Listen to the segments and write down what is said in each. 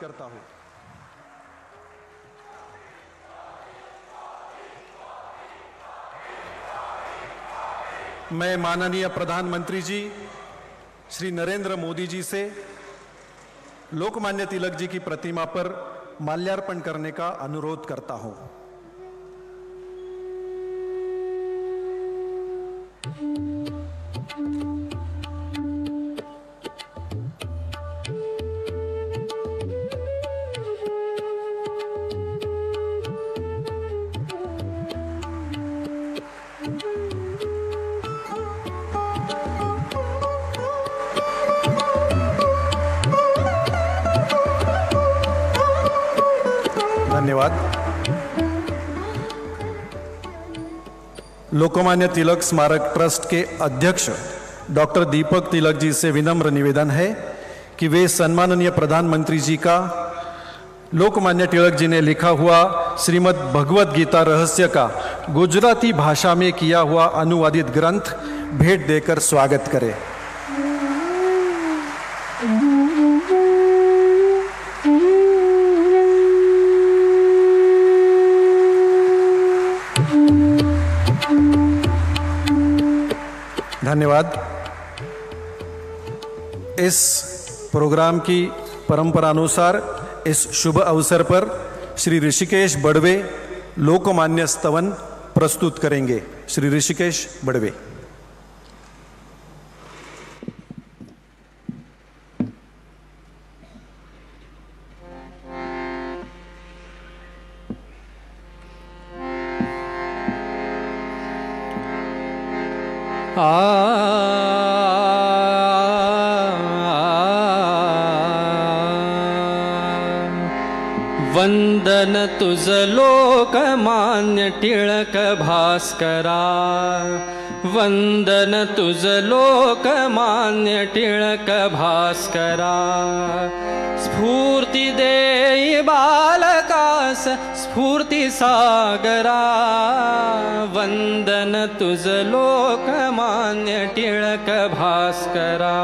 करता हूं। मैं माननीय प्रधानमंत्री जी श्री नरेंद्र मोदी जी से लोकमान्य तिलक जी की प्रतिमा पर माल्यार्पण करने का अनुरोध करता हूं। धन्यवाद। लोकमान्य तिलक स्मारक ट्रस्ट के अध्यक्ष डॉक्टर दीपक तिलक जी से विनम्र निवेदन है कि वे सम्माननीय प्रधानमंत्री जी का लोकमान्य तिलक जी ने लिखा हुआ श्रीमद् भगवद गीता रहस्य का गुजराती भाषा में किया हुआ अनुवादित ग्रंथ भेंट देकर स्वागत करें। धन्यवाद। इस प्रोग्राम की परंपरा अनुसार इस शुभ अवसर पर श्री ऋषिकेश बड़वे लोकमान्य स्तवन प्रस्तुत करेंगे। श्री ऋषिकेश बड़वे। वंदन तुझ लोकमान्य टिळक भास्करा, वंदन तुझ लोकमान्य टिळक भास्करा। स्फूर्ती देई बालकास स्फूर्ती सागरा, वंदन तुझ लोकमान्य टिळक भास्करा।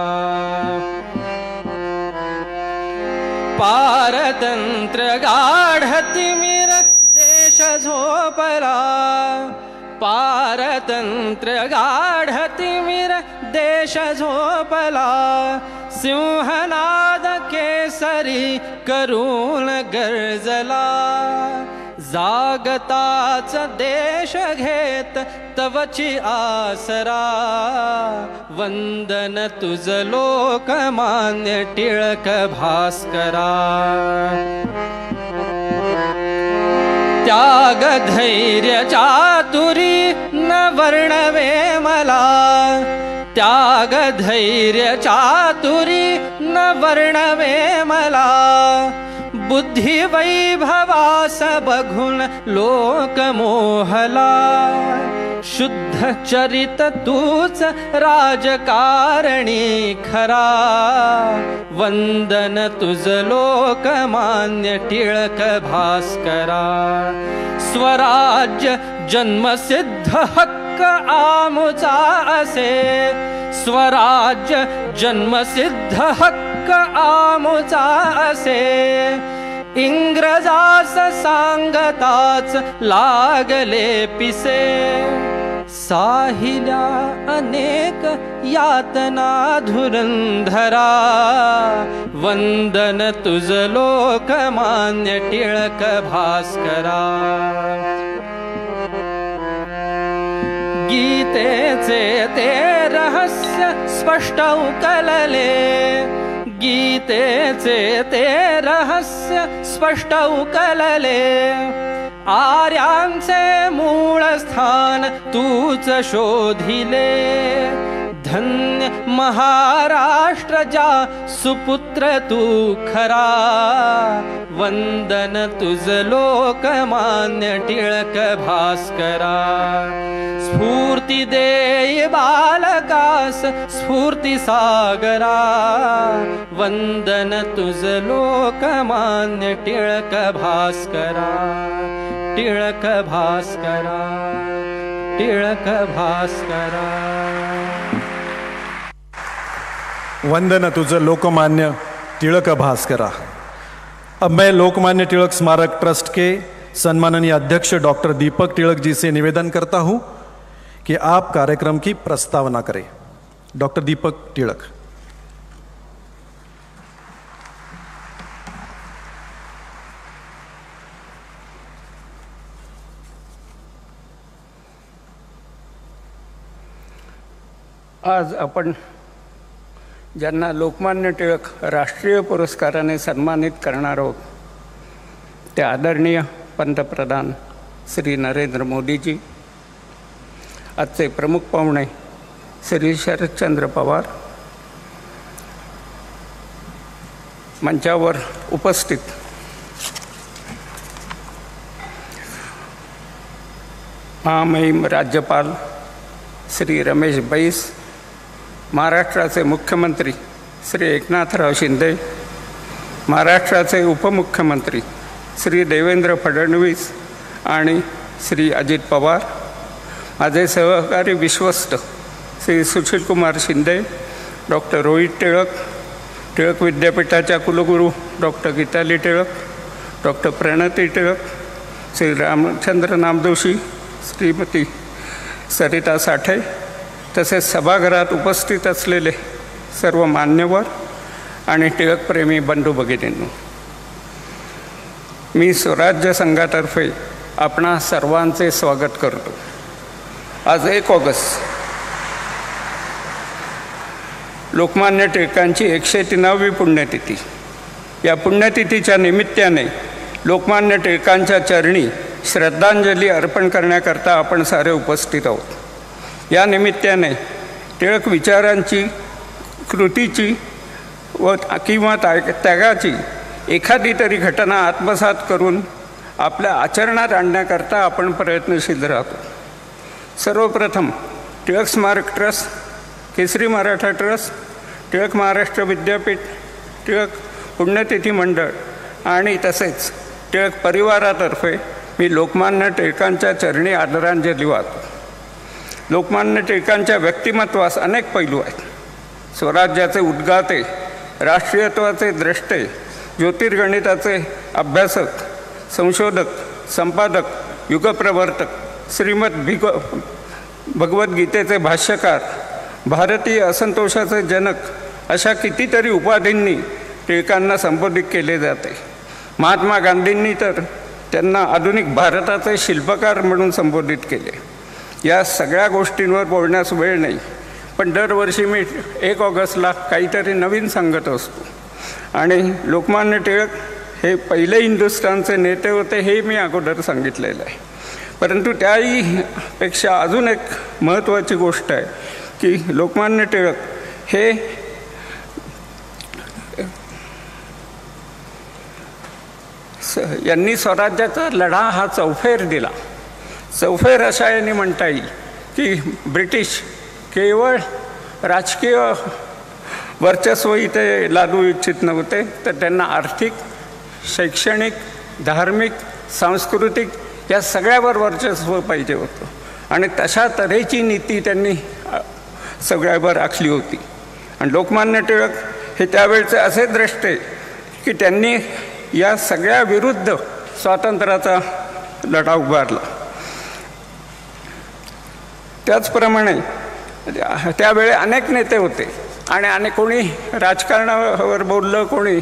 पारतंत्र गाढतिमिर देश झोपला, पारतंत्र गाढतिमिर देश झोपला। सिंहनाद केसरी करून गर्जला, जागताच देश घेत तवची आसरा। वंदन तुझ लोकमान्य टिळक भास्करा। त्याग धैर्य चातुरी न वर्णवे मला, त्याग धैर्य चातुरी न वर्णवे मला। बुद्धि वैभवास बघुन लोक मोहला, शुद्ध चरित तूच राजकारणी खरा। वंदन तुझ लोकमान्य टिळक भास्करा। स्वराज्य जन्मसिद्ध हक्क आमुचा असे, स्वराज्य जन्मसिद्ध हक्क आमुचा असे। इंग्रजास सांगताच लागले पिसे, साहिल्या अनेक यातना धुरंधरा। वंदन तुझ लोकमान्य टिळक भास्करा। गीतेचे ते रहस्य स्पष्ट उकलले, गीतेचे ते रहस्य स्पष्ट उकलले। आर्यांचे मूळ स्थान तूच शोधिले, धन्य महाराष्ट्र जा सुपुत्र तू खरा। वंदन तुझ लोकमान्य टिळक भास्करा। स्फूर्ती देई बालकास स्फूर्ती सागरा। वंदन तुझ लोकमान्य टिळक भास्करा, टिळक भास्करा, टिळक भास्करा। वंदन तुझ लोकमान्य टिळक भास्करा। अब मैं लोकमान्य तिलक स्मारक ट्रस्ट के सम्माननीय अध्यक्ष डॉक्टर दीपक तिलक जी से निवेदन करता हूं कि आप कार्यक्रम की प्रस्तावना करें। डॉक्टर दीपक तिलक। आज आपण ज्यांना लोकमान्य टिळक राष्ट्रीय पुरस्काराने सन्मानित करणार आहोत ते आदरणीय पंतप्रधान श्री नरेंद्र मोदीजी, आजचे प्रमुख पाहुणे श्री शरदचंद्र पवार, मंचावर उपस्थित महामहिम राज्यपाल श्री रमेश बैस, महाराष्ट्राचे मुख्यमंत्री श्री एकनाथराव शिंदे, महाराष्ट्राचे उपमुख्यमंत्री श्री देवेंद्र फडणवीस आणि श्री अजित पवार, माझे सहकारी विश्वस्त श्री सुशीलकुमार शिंदे, डॉक्टर रोहित टिळक, टिळक विद्यापीठाच्या कुलगुरू डॉक्टर गीताली टिळक, डॉक्टर प्रणती टिळक, श्री रामचंद्र नामदोशी, श्रीमती सरिता साठे, तसेच सभागृहात उपस्थित असलेले सर्व मान्यवर आणि टिळकप्रेमी बंधू भगिनींनो, मी स्वराज्य संघातर्फे आपणा सर्वांचे स्वागत करतो। आज 1 ऑगस्ट लोकमान्य टिळकांची 103वी पुण्यतिथी। या पुण्यतिथीच्या निमित्ताने लोकमान्य टिळकांच्या चरणी श्रद्धांजली अर्पण करण्याकरता आपण सारे उपस्थित आहोत। या निमित्ताने टिळक विचारांची, कृतीची व किंवा त्यागाची एखादी तरी घटना आत्मसात करून आपल्या आचरणात आणण्याकरता आपण प्रयत्नशील राहतो। सर्वप्रथम टिळक स्मारक ट्रस्ट, केसरी मराठा ट्रस्ट, टिळक महाराष्ट्र विद्यापीठ, टिळक पुण्यतिथी मंडळ आणि तसेच टिळक परिवारातर्फे मी लोकमान्य टिळकांच्या चरणी आदरांजली वाहतो। लोकमान्य टिळकांच्या व्यक्तिमत्वास अनेक पैलू आहेत। स्वराज्याचे उद्गाते, राष्ट्रीयत्वाचे द्रष्टे, ज्योतिर्गणिताचे अभ्यासक, संशोधक, संपादक, युगप्रवर्तक, भगवद्गीतेचे भाष्यकार, भारतीय असंतोषाचे जनक अशा कितीतरी उपाधींनी टिळकांना संबोधित केले जाते। महात्मा गांधींनी तर त्यांना आधुनिक भारताचे शिल्पकार म्हणून संबोधित केले। या सगळ्या गोष्टींवर बोलण्यास वेळ नाही, पण दरवर्षी मी 1 ऑगस्टला काहीतरी नवीन सांगत असतो आणि लोकमान्य टिळक हे पहिले हिंदुस्थानचे नेते होते हे मी अगोदर सांगितलेलं आहे। परंतु त्याही पेक्षा अजून एक महत्त्वाची गोष्ट आहे की लोकमान्य टिळक हे यांनी स्वराज्याचा लढा हा चौफेर दिला। चौफेर अशा याने म्हणता येईल की ब्रिटिश केवळ राजकीय वर्चस्व इथे लादू इच्छित नव्हते, तर त्यांना आर्थिक, शैक्षणिक, धार्मिक, सांस्कृतिक या सगळ्यावर वर्चस्व पाहिजे होतं आणि तशा तऱ्हेची नीती त्यांनी सगळ्यावर आखली होती। आणि लोकमान्य टिळक हे त्यावेळचे असे द्रष्टे की त्यांनी या सगळ्या विरुद्ध स्वातंत्र्याचा लढा उभारला। त्याचप्रमाणे त्यावेळी अनेक नेते होते आणि कोणी राजकारणावर बोललं, कोणी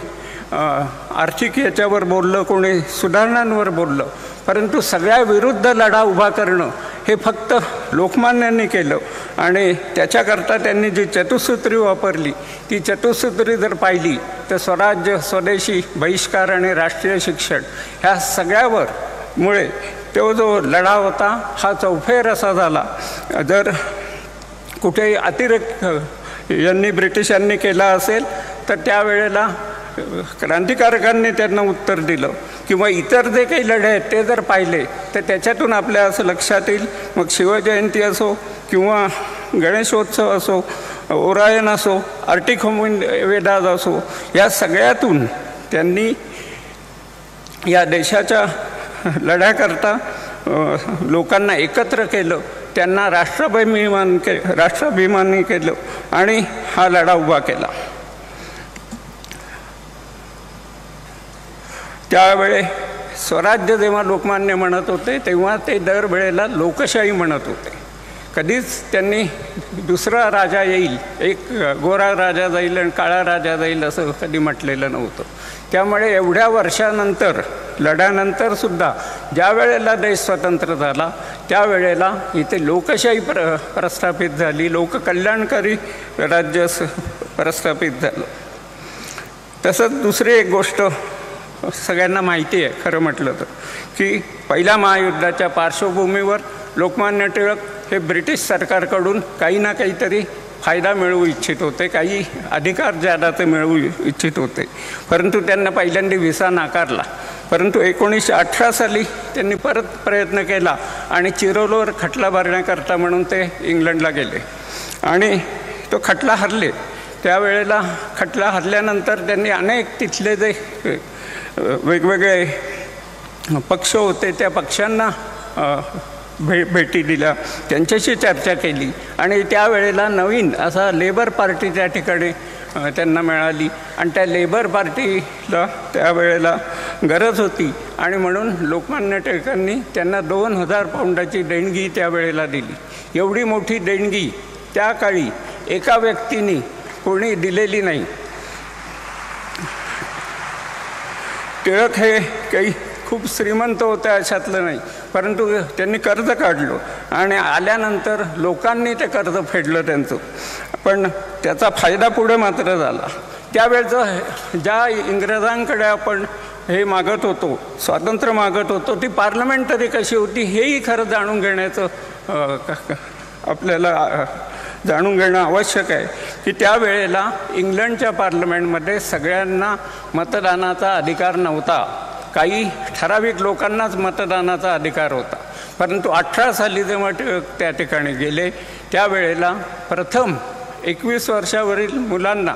आर्थिक याच्यावर बोललं, कोणी सुधारणांवर बोललं, परंतु सगळ्या विरुद्ध लढा उभा करणं हे फक्त लोकमान्यांनी केलं आणि त्याच्याकरता त्यांनी जी चतुसूत्री वापरली ती चतुसूत्री जर पाहिली तर स्वराज्य, स्वदेशी, बहिष्कार आणि राष्ट्रीय शिक्षण ह्या सगळ्यावर मुळे तो जो लढा होता हा चौफेर असा झाला। जर कुठेही अतिरेक यांनी ब्रिटिशांनी केला असेल तर त्यावेळेला क्रांतिकारकांनी त्यांना उत्तर दिलं किंवा इतर जे काही लढे आहेत ते जर पाहिले तर त्याच्यातून आपल्या असं लक्षात येईल, मग शिवजयंती असो किंवा गणेशोत्सव असो, ओरायन असो, आर्टिक वेदाज असो, या सगळ्यातून त्यांनी या देशाच्या लढ्याकरता लोकांना एकत्र केलं, त्यांना राष्ट्राभिमानी केलं आणि हा लढा उभा केला। त्यावेळे स्वराज्य जेव्हा लोकमान्य म्हणत होते तेव्हा ते दरवेळेला लोकशाही म्हणत होते. कधीच त्यांनी दुसरा राजा येईल, एक गोरा राजा जाईल आणि काळा राजा जाईल असं कधी म्हटलेलं नव्हतं. त्यामुळे एवढ्या वर्षानंतर लढ्यानंतरसुद्धा ज्या वेळेला देश स्वतंत्र झाला त्यावेळेला इथे लोकशाही प्रस्थापित झाली, लोककल्याणकारी राज्य प्रस्थापित झालं. तसंच दुसरी एक गोष्ट सगळ्यांना माहिती आहे खरं म्हटलं तर, की पहिल्या महायुद्धाच्या पार्श्वभूमीवर लोकमान्य टिळक हे ब्रिटिश सरकारकडून काही ना काहीतरी फायदा मिळवू इच्छित होते, काही अधिकार जादाचे मिळवू इच्छित होते. परंतु त्यांना पहिल्यांदा व्हिसा नाकारला. परंतु 1918 साली त्यांनी परत प्रयत्न केला आणि चिरोलवर खटला भरण्याकरता म्हणून ते इंग्लंडला गेले आणि तो खटला हरले. त्यावेळेला खटला हरल्यानंतर त्यांनी अनेक तिथले जे वेगवेगळे पक्ष होते त्या पक्षांना भेटी दिल्या, त्यांच्याशी चर्चा केली आणि त्यावेळेला नवीन असा लेबर पार्टी त्या ठिकाणी त्यांना मिळाली आणि त्या लेबर पार्टीला त्यावेळेला गरज होती आणि म्हणून लोकमान्य टिळकांनी त्यांना 2000 पाऊंडाची देणगी त्यावेळेला दिली. एवढी मोठी देणगी त्या काळी एका व्यक्तीने कोणी दिलेली नाही. टिळक हे काही खूप श्रीमंत होते अशातलं नाही, परंतु त्यांनी कर्ज काढलं आणि आल्यानंतर लोकांनी ते कर्ज फेडलं त्यांचं. पण त्याचा फायदा पुढे मात्र झाला. त्यावेळचं ज्या इंग्रजांकडे आपण हे मागत होतो, स्वातंत्र्य मागत होतो, ती पार्लमेंट तरी कशी होती हेही खरं जाणून घेण्याचं आपल्याला जाणून घेणं आवश्यक आहे. की त्यावेळेला इंग्लंडच्या पार्लमेंटमध्ये सगळ्यांना मतदानाचा अधिकार नव्हता, काही ठराविक लोकांनाच मतदानाचा अधिकार होता. परंतु 18 साली जेव्हा त्या ठिकाणी गेले त्यावेळेला प्रथम 21 वर्षावरील मुलांना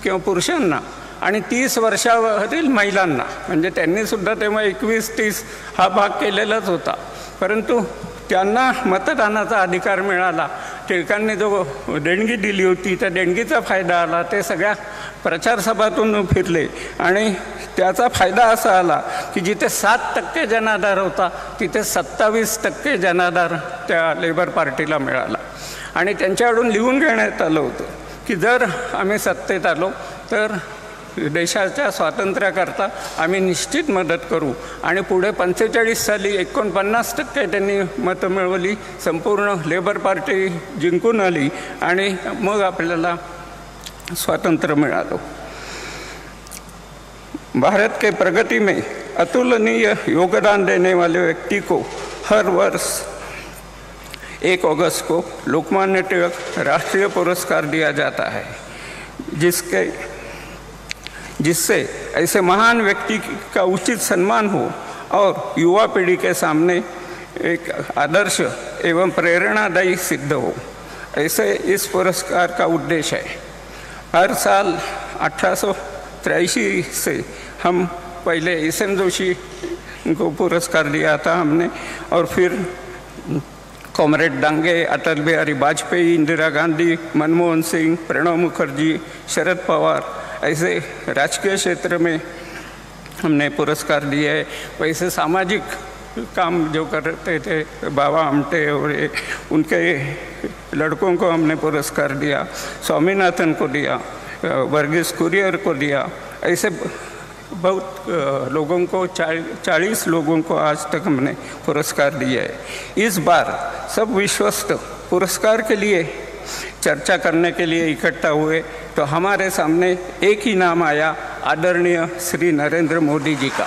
किंवा पुरुषांना आणि 30 वर्षावरील महिलांना, म्हणजे त्यांनीसुद्धा तेव्हा 21-30 हा भाग केलेलाच होता, परंतु त्यांना मतदानाचा अधिकार मिळाला. टिळकांनी जो देणगी दिली होती त्या देणगीचा फायदा आला. ते सगळ्या प्रचारसभातून फिरले आणि त्याचा फायदा असा आला की जिथे 7% जनाधार होता तिथे 27% जनाधार त्या लेबर पार्टीला मिळाला. आणि त्यांच्याकडून लिहून घेण्यात आलं होतं की जर आम्ही सत्तेत आलो तर देशाच्या स्वातंत्र्याकरता आम्ही निश्चित मदत करू. आणि पुढे 45 साली 49% त्यांनी मतं मिळवली, संपूर्ण लेबर पार्टी जिंकून आली आणि मग आपल्याला स्वातंत्र्य मिळालं. भारत के प्रगति में अतुलनीय योगदान देने वाले व्यक्ति को हर वर्ष 1 अगस्त को लोकमान्य तिलक राष्ट्रीय पुरस्कार दिया जाता है, जिससे ऐसे महान व्यक्ति का उचित सम्मान हो और युवा पीढ़ी के सामने एक आदर्श एवं प्रेरणादायी सिद्ध हो, ऐसे इस पुरस्कार का उद्देश्य है. हर साल 1883 से हम पहले एस.एम. जोशी को पुरस्कार दिया था हमने, और फिर कॉमरेड डांगे, अटल बिहारी वाजपेयी, इंदिरा गांधी, मनमोहन सिंह, प्रणब मुखर्जी, शरद पवार, ऐसे राजकीय क्षेत्र में हमने पुरस्कार दिए है. वैसे सामाजिक काम जो करते थे बाबा आमटे और उनके लड़कों को हमने पुरस्कार दिया, स्वामीनाथन को दिया, वर्गीस कुरियर को दिया. ऐसे बहुत लोगों को 40 लोगों को आज तक हमने पुरस्कार दिया है. इस बार सब विश्वस्त पुरस्कार के लिए चर्चा करने के लिए इकट्ठा हुए तो हमारे सामने एक ही नाम आया, आदरणीय श्री नरेंद्र मोदी जी का.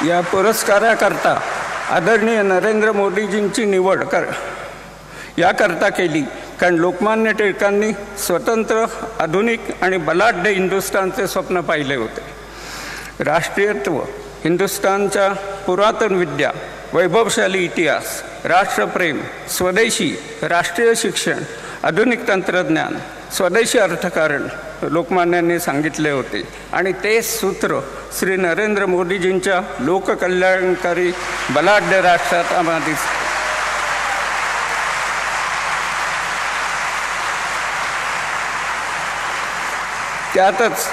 या पुरस्काराकरता आदरणीय नरेंद्र मोदीजींची निवड याकरता केली कारण लोकमान्य टिळकांनी स्वतंत्र, आधुनिक आणि बलाढ्य हिंदुस्थानचे स्वप्न पाहिले होते. राष्ट्रीयत्व, हिंदुस्थानच्या पुरातन विद्या, वैभवशाली इतिहास, राष्ट्रप्रेम, स्वदेशी, राष्ट्रीय शिक्षण आधुनिक तंत्रज्ञान, स्वदेशी अर्थकारण लोकमान्यांनी सांगितले होते आणि ते सूत्र श्री नरेंद्र मोदीजींच्या लोककल्याणकारी बलाढ्य राष्ट्रात आम्हाला त्यातच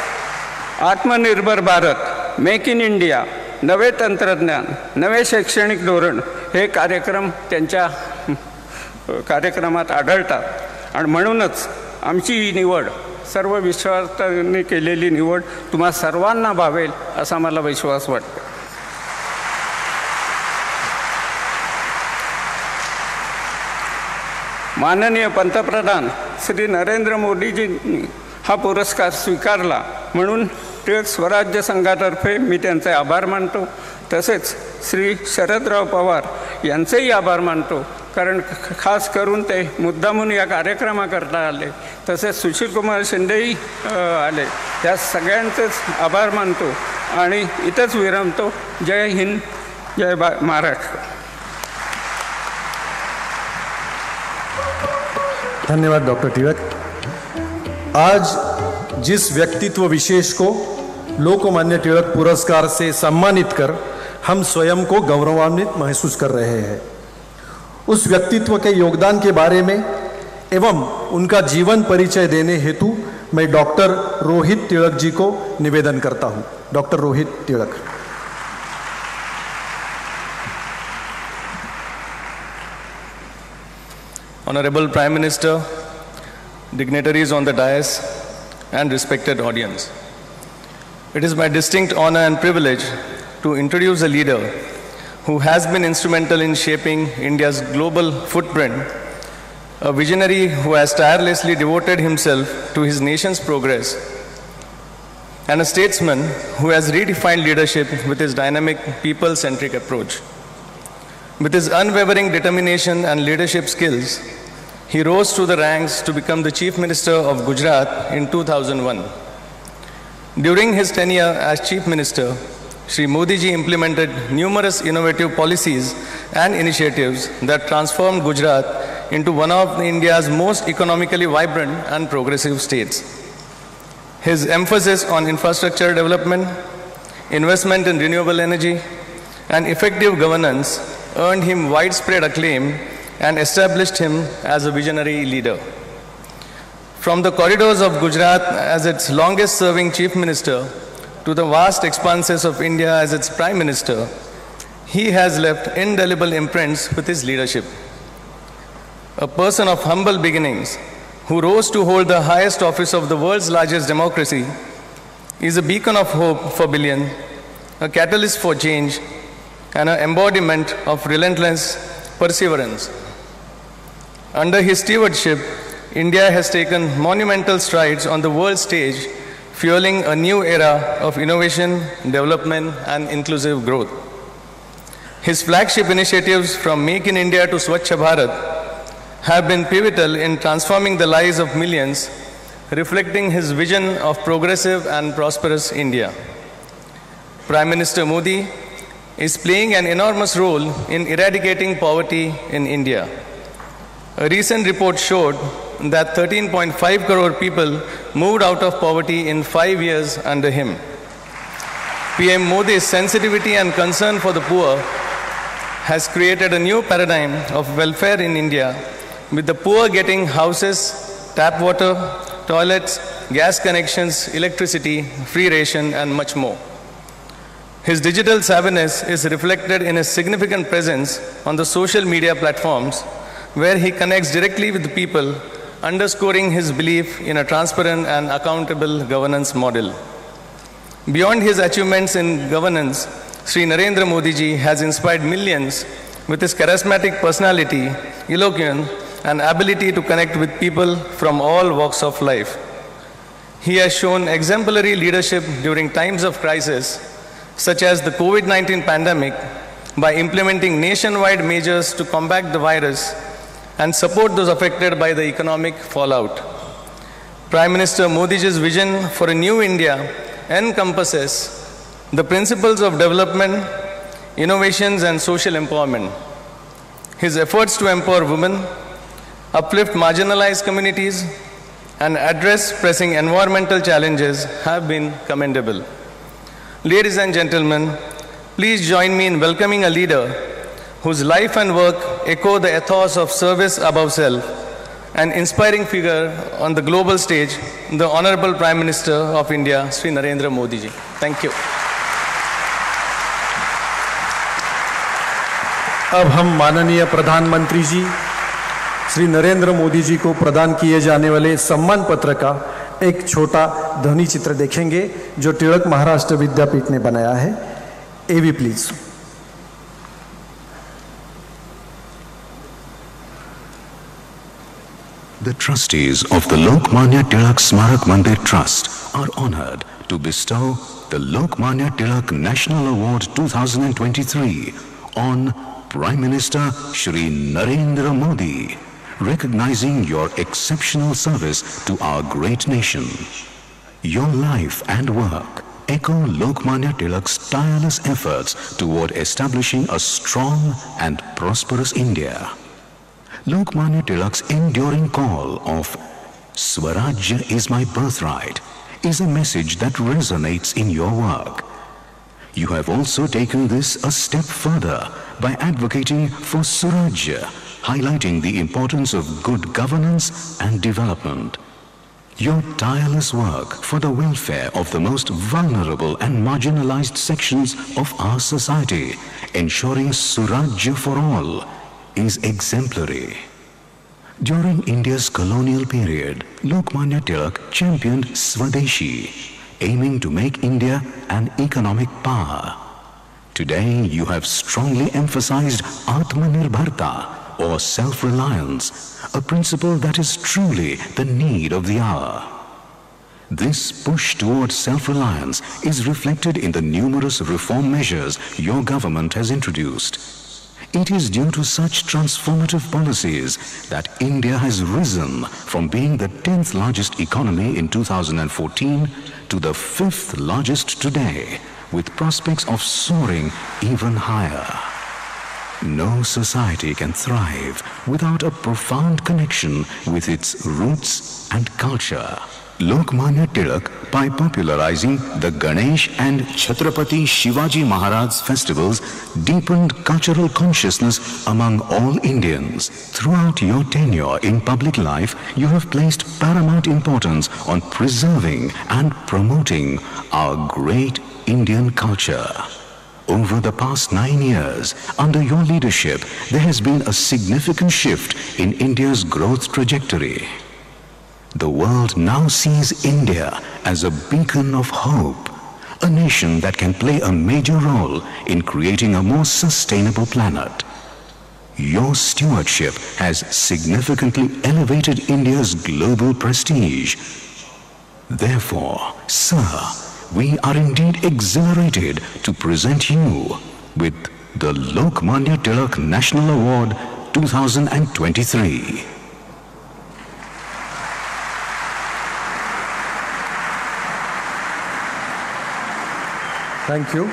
आत्मनिर्भर भारत, मेक इन इंडिया, नवे तंत्रज्ञान, नवे शैक्षणिक धोरण हे कार्यक्रम त्यांच्या कार्यक्रमात आढळतात आणि म्हणूनच आमची ही निवड, सर्व विश्वासाने केलेली निवड तुम्हा सर्वांना भावेल असा मला विश्वास वाटतो. माननीय पंतप्रधान श्री नरेंद्र मोदीजींनी हा पुरस्कार स्वीकारला म्हणून टिळक स्वराज्य संघातर्फे मी त्यांचे आभार मानतो. तसेच श्री शरदराव पवार यांचेही आभार मानतो, कारण खास करून ते मुद्दामून या कार्यक्रमाकरता आले. तसेच सुशीलकुमार शिंदेही आले. त्या सगळ्यांचेच आभार मानतो आणि इथंच विरमतो. जय हिंद, जय महाराष्ट्र. धन्यवाद डॉक्टर तिलक. आज जिस व्यक्तित्व विशेष को लोकमान्य तिलक पुरस्कार से सम्मानित कर हम स्वयं को गौरवान्वित महसूस कर रहे हैं, उस व्यक्तित्व के योगदान के बारे में एवं उनका जीवन परिचय देने हेतु मैं डॉक्टर रोहित तिलक जी को निवेदन करता हूं. Doctor Rohit Tilak. Honorable Prime Minister, dignitaries on the dais, and respected audience. It is my distinct honor and privilege to introduce a leader who has been instrumental in shaping India's global footprint, a visionary who has tirelessly devoted himself to his nation's progress, and a statesman who has redefined leadership with his dynamic, people-centric approach. With his unwavering determination and leadership skills, he rose through the ranks to become the Chief Minister of Gujarat in 2001. During his tenure as Chief Minister, Shri Modi ji implemented numerous innovative policies and initiatives that transformed Gujarat into one of India's most economically vibrant and progressive states. His emphasis on infrastructure development, investment in renewable energy, and effective governance earned him widespread acclaim and established him as a visionary leader. From the corridors of Gujarat as its longest-serving Chief Minister to the vast expanses of India as its Prime Minister, he has left indelible imprints with his leadership. A person of humble beginnings who rose to hold the highest office of the world's largest democracy is a beacon of hope for billions, a catalyst for change, and an embodiment of relentless perseverance. Under his stewardship, India has taken monumental strides on the world stage, fueling a new era of innovation, development, and inclusive growth. His flagship initiatives from Make in India to Swachh Bharat have been pivotal in transforming the lives of millions, reflecting his vision of progressive and prosperous India. Prime Minister Modi is playing an enormous role in eradicating poverty in India. A recent report showed that 13.5 crore people moved out of poverty in 5 years under him. PM Modi's sensitivity and concern for the poor has created a new paradigm of welfare in India, with the poor getting houses, tap water, toilets, gas connections, electricity, free ration, and much more. His digital savviness is reflected in his significant presence on the social media platforms, where he connects directly with the people, underscoring his belief in a transparent and accountable governance model. Beyond his achievements in governance, Shri Narendra Modi ji has inspired millions with his charismatic personality, eloquence, and ability to connect with people from all walks of life. He has shown exemplary leadership during times of crisis, such as the COVID-19 pandemic, by implementing nationwide measures to combat the virus and support those affected by the economic fallout. Prime Minister Modi's vision for a new India encompasses the principles of development, innovations, and social empowerment. His efforts to empower women, uplift marginalized communities, and address pressing environmental challenges have been commendable. Ladies and gentlemen, please join me in welcoming a leader whose life and work echo the ethos of service above self, an inspiring figure on the global stage, the Honorable Prime Minister of India, Sri Narendra Modi ji. Thank you. अब हम माननीय प्रधानमंत्री जी श्री नरेंद्र मोदी जी को प्रदान किए जाने वाले सम्मान पत्र का एक छोटा ध्वनि चित्र देखेंगे जो टिळक महाराष्ट्र विद्यापीठ ने बनाया है। एवी please. The trustees of the Lokmanya Tilak Smarak Mandir Trust are honored to bestow the Lokmanya Tilak National Award 2023 on Prime Minister Shri Narendra Modi, recognizing your exceptional service to our great nation. Your life and work echo Lokmanya Tilak's tireless efforts toward establishing a strong and prosperous India. Lokmanya Tilak's enduring call of Swarajya is my birthright is a message that resonates in your work. You have also taken this a step further by advocating for Surajya, highlighting the importance of good governance and development. Your tireless work for the welfare of the most vulnerable and marginalized sections of our society, ensuring Surajya for all, is exemplary. During India's colonial period, Lokmanya Tilak championed Swadeshi, aiming to make India an economic power. Today, you have strongly emphasized Atmanirbharta, or self-reliance, a principle that is truly the need of the hour. This push towards self-reliance is reflected in the numerous reform measures your government has introduced. It is due to such transformative policies that India has risen from being the 10th largest economy in 2014 to the 5th largest today, with prospects of soaring even higher. No society can thrive without a profound connection with its roots and culture. Lokmanya Tilak, by popularizing the Ganesh and Chhatrapati Shivaji Maharaj festivals, deepened cultural consciousness among all Indians. Throughout your tenure in public life, you have placed paramount importance on preserving and promoting our great Indian culture. Over the past 9 years, under your leadership, there has been a significant shift in India's growth trajectory. The world now sees India as a beacon of hope, a nation that can play a major role in creating a more sustainable planet. Your stewardship has significantly elevated India's global prestige. Therefore, sir, we are indeed exhilarated to present you with the Lokmanya Tilak National Award 2023. Thank you.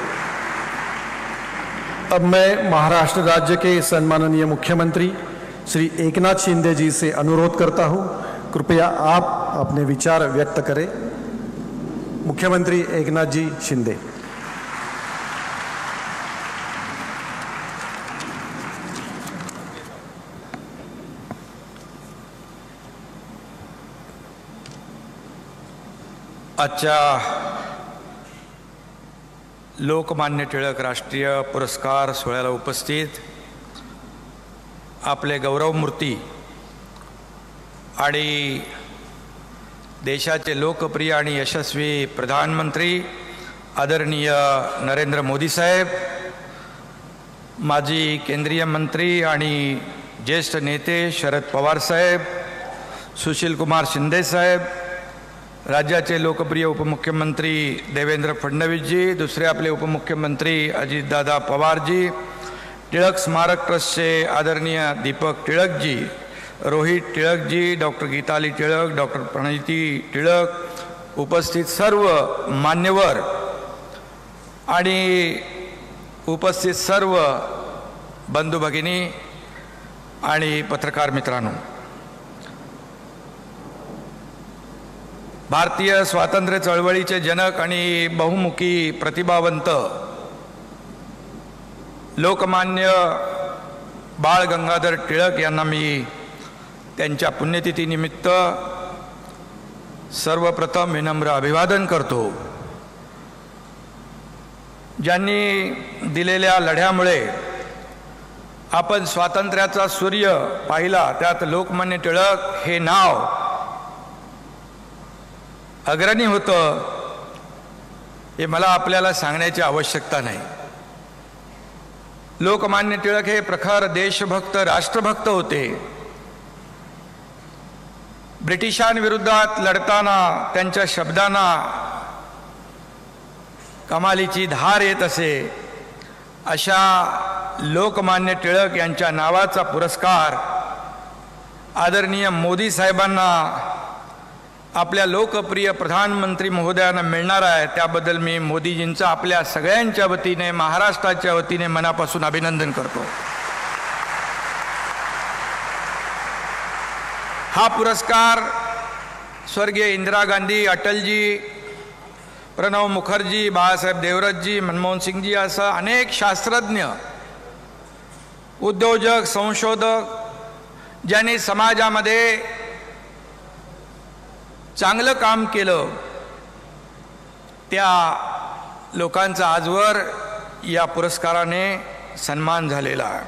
अब मैं महाराष्ट्र राज्य के सम्माननीय मुख्यमंत्री श्री एकनाथ शिंदे जी से अनुरोध करता हूं, कृपया आप अपने विचार व्यक्त करें। मुख्यमंत्री एकनाथ जी शिंदे। आजच्या लोकमान्य टिळक राष्ट्रीय पुरस्कार सोहळ्याला उपस्थित आपले गौरवमूर्ती आणि देशाचे लोकप्रिय आणि यशस्वी प्रधानमंत्री आदरणीय नरेंद्र मोदी साहेब, माजी केंद्रीय मंत्री आणि ज्येष्ठ नेते शरद पवार साहेब, सुशील कुमार शिंदे साहेब, राज्याचे लोकप्रिय उपमुख्यमंत्री देवेंद्र फडणवीसजी, दुसरे आपले उपमुख्यमंत्री अजितदादा पवारजी, टिळक स्मारक ट्रस्टचे आदरणीय दीपक टिळकजी, रोहित टिळकजी, डॉक्टर गीताली टिळक, डॉक्टर प्रणिती टिळक, उपस्थित सर्व मान्यवर आणि उपस्थित सर्व बंधू भगिनी आणि पत्रकार मित्रांनो, भारतीय स्वातंत्र्य चळवळीचे जनक आणि बहुमुखी प्रतिभावंत लोकमान्य बाळ गंगाधर टिळक यांना मी त्यांच्या पुण्यतिथीनिमित्त सर्वप्रथम विनम्र अभिवादन करतो. ज्यांनी दिलेल्या लढ्यामुळे आपण स्वातंत्र्याचा सूर्य पाहिला, त्यात लोकमान्य टिळक हे नाव अग्रणी होतं, हे मला आपल्याला सांगण्याची आवश्यकता नाही. लोकमान्य टिळक हे प्रखर देशभक्त राष्ट्रभक्त होते. ब्रिटिशांविरुद्धात लढताना त्यांच्या शब्दांना कमालीची धार येत असे. अशा लोकमान्य टिळक यांच्या नावाचा पुरस्कार आदरणीय मोदी साहेबांना आपल्या लोकप्रिय प्रधानमंत्री महोदयांना मिळणार आहे. त्याबद्दल मी मोदीजींचं आपल्या सगळ्यांच्या वतीने, महाराष्ट्राच्या वतीने मनापासून अभिनंदन करतो. हा पुरस्कार स्वर्गीय इंदिरा गांधी, अटलजी, प्रणव मुखर्जी, बाळासाहेब देवरतजी, मनमोहन सिंगजी असं अनेक शास्त्रज्ञ, उद्योजक, संशोधक ज्यांनी समाजामध्ये चांगलं काम केलं, त्या लोकांचा आजवर या पुरस्काराने सन्मान झालेला आहे.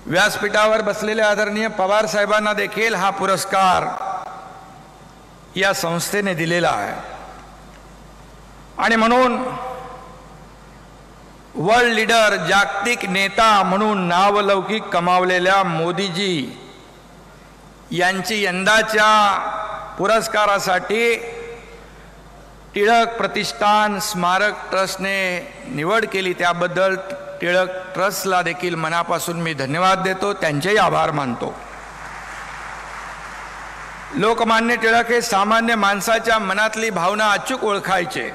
व्यासपीठावर बसलेले आदरणीय पवार साहेबांना देखील हा पुरस्कार या संस्थेने दिलेला आहे. आणि म्हणून वर्ल्ड लीडर, जागतिक नेता म्हणून नावलौकिक कमावलेल्या मोदीजी यांची यंदाच्या पुरस्कारासाठी टिळक प्रतिष्ठान स्मारक ट्रस्टने निवड केली. त्याबद्दल टिळक ट्रस्टला देखील मनापासून मी धन्यवाद देतो, त्यांचेही आभार मानतो. लोकमान्य टिळक हे सामान्य माणसाच्या मनातली भावना अचूक ओळखायचे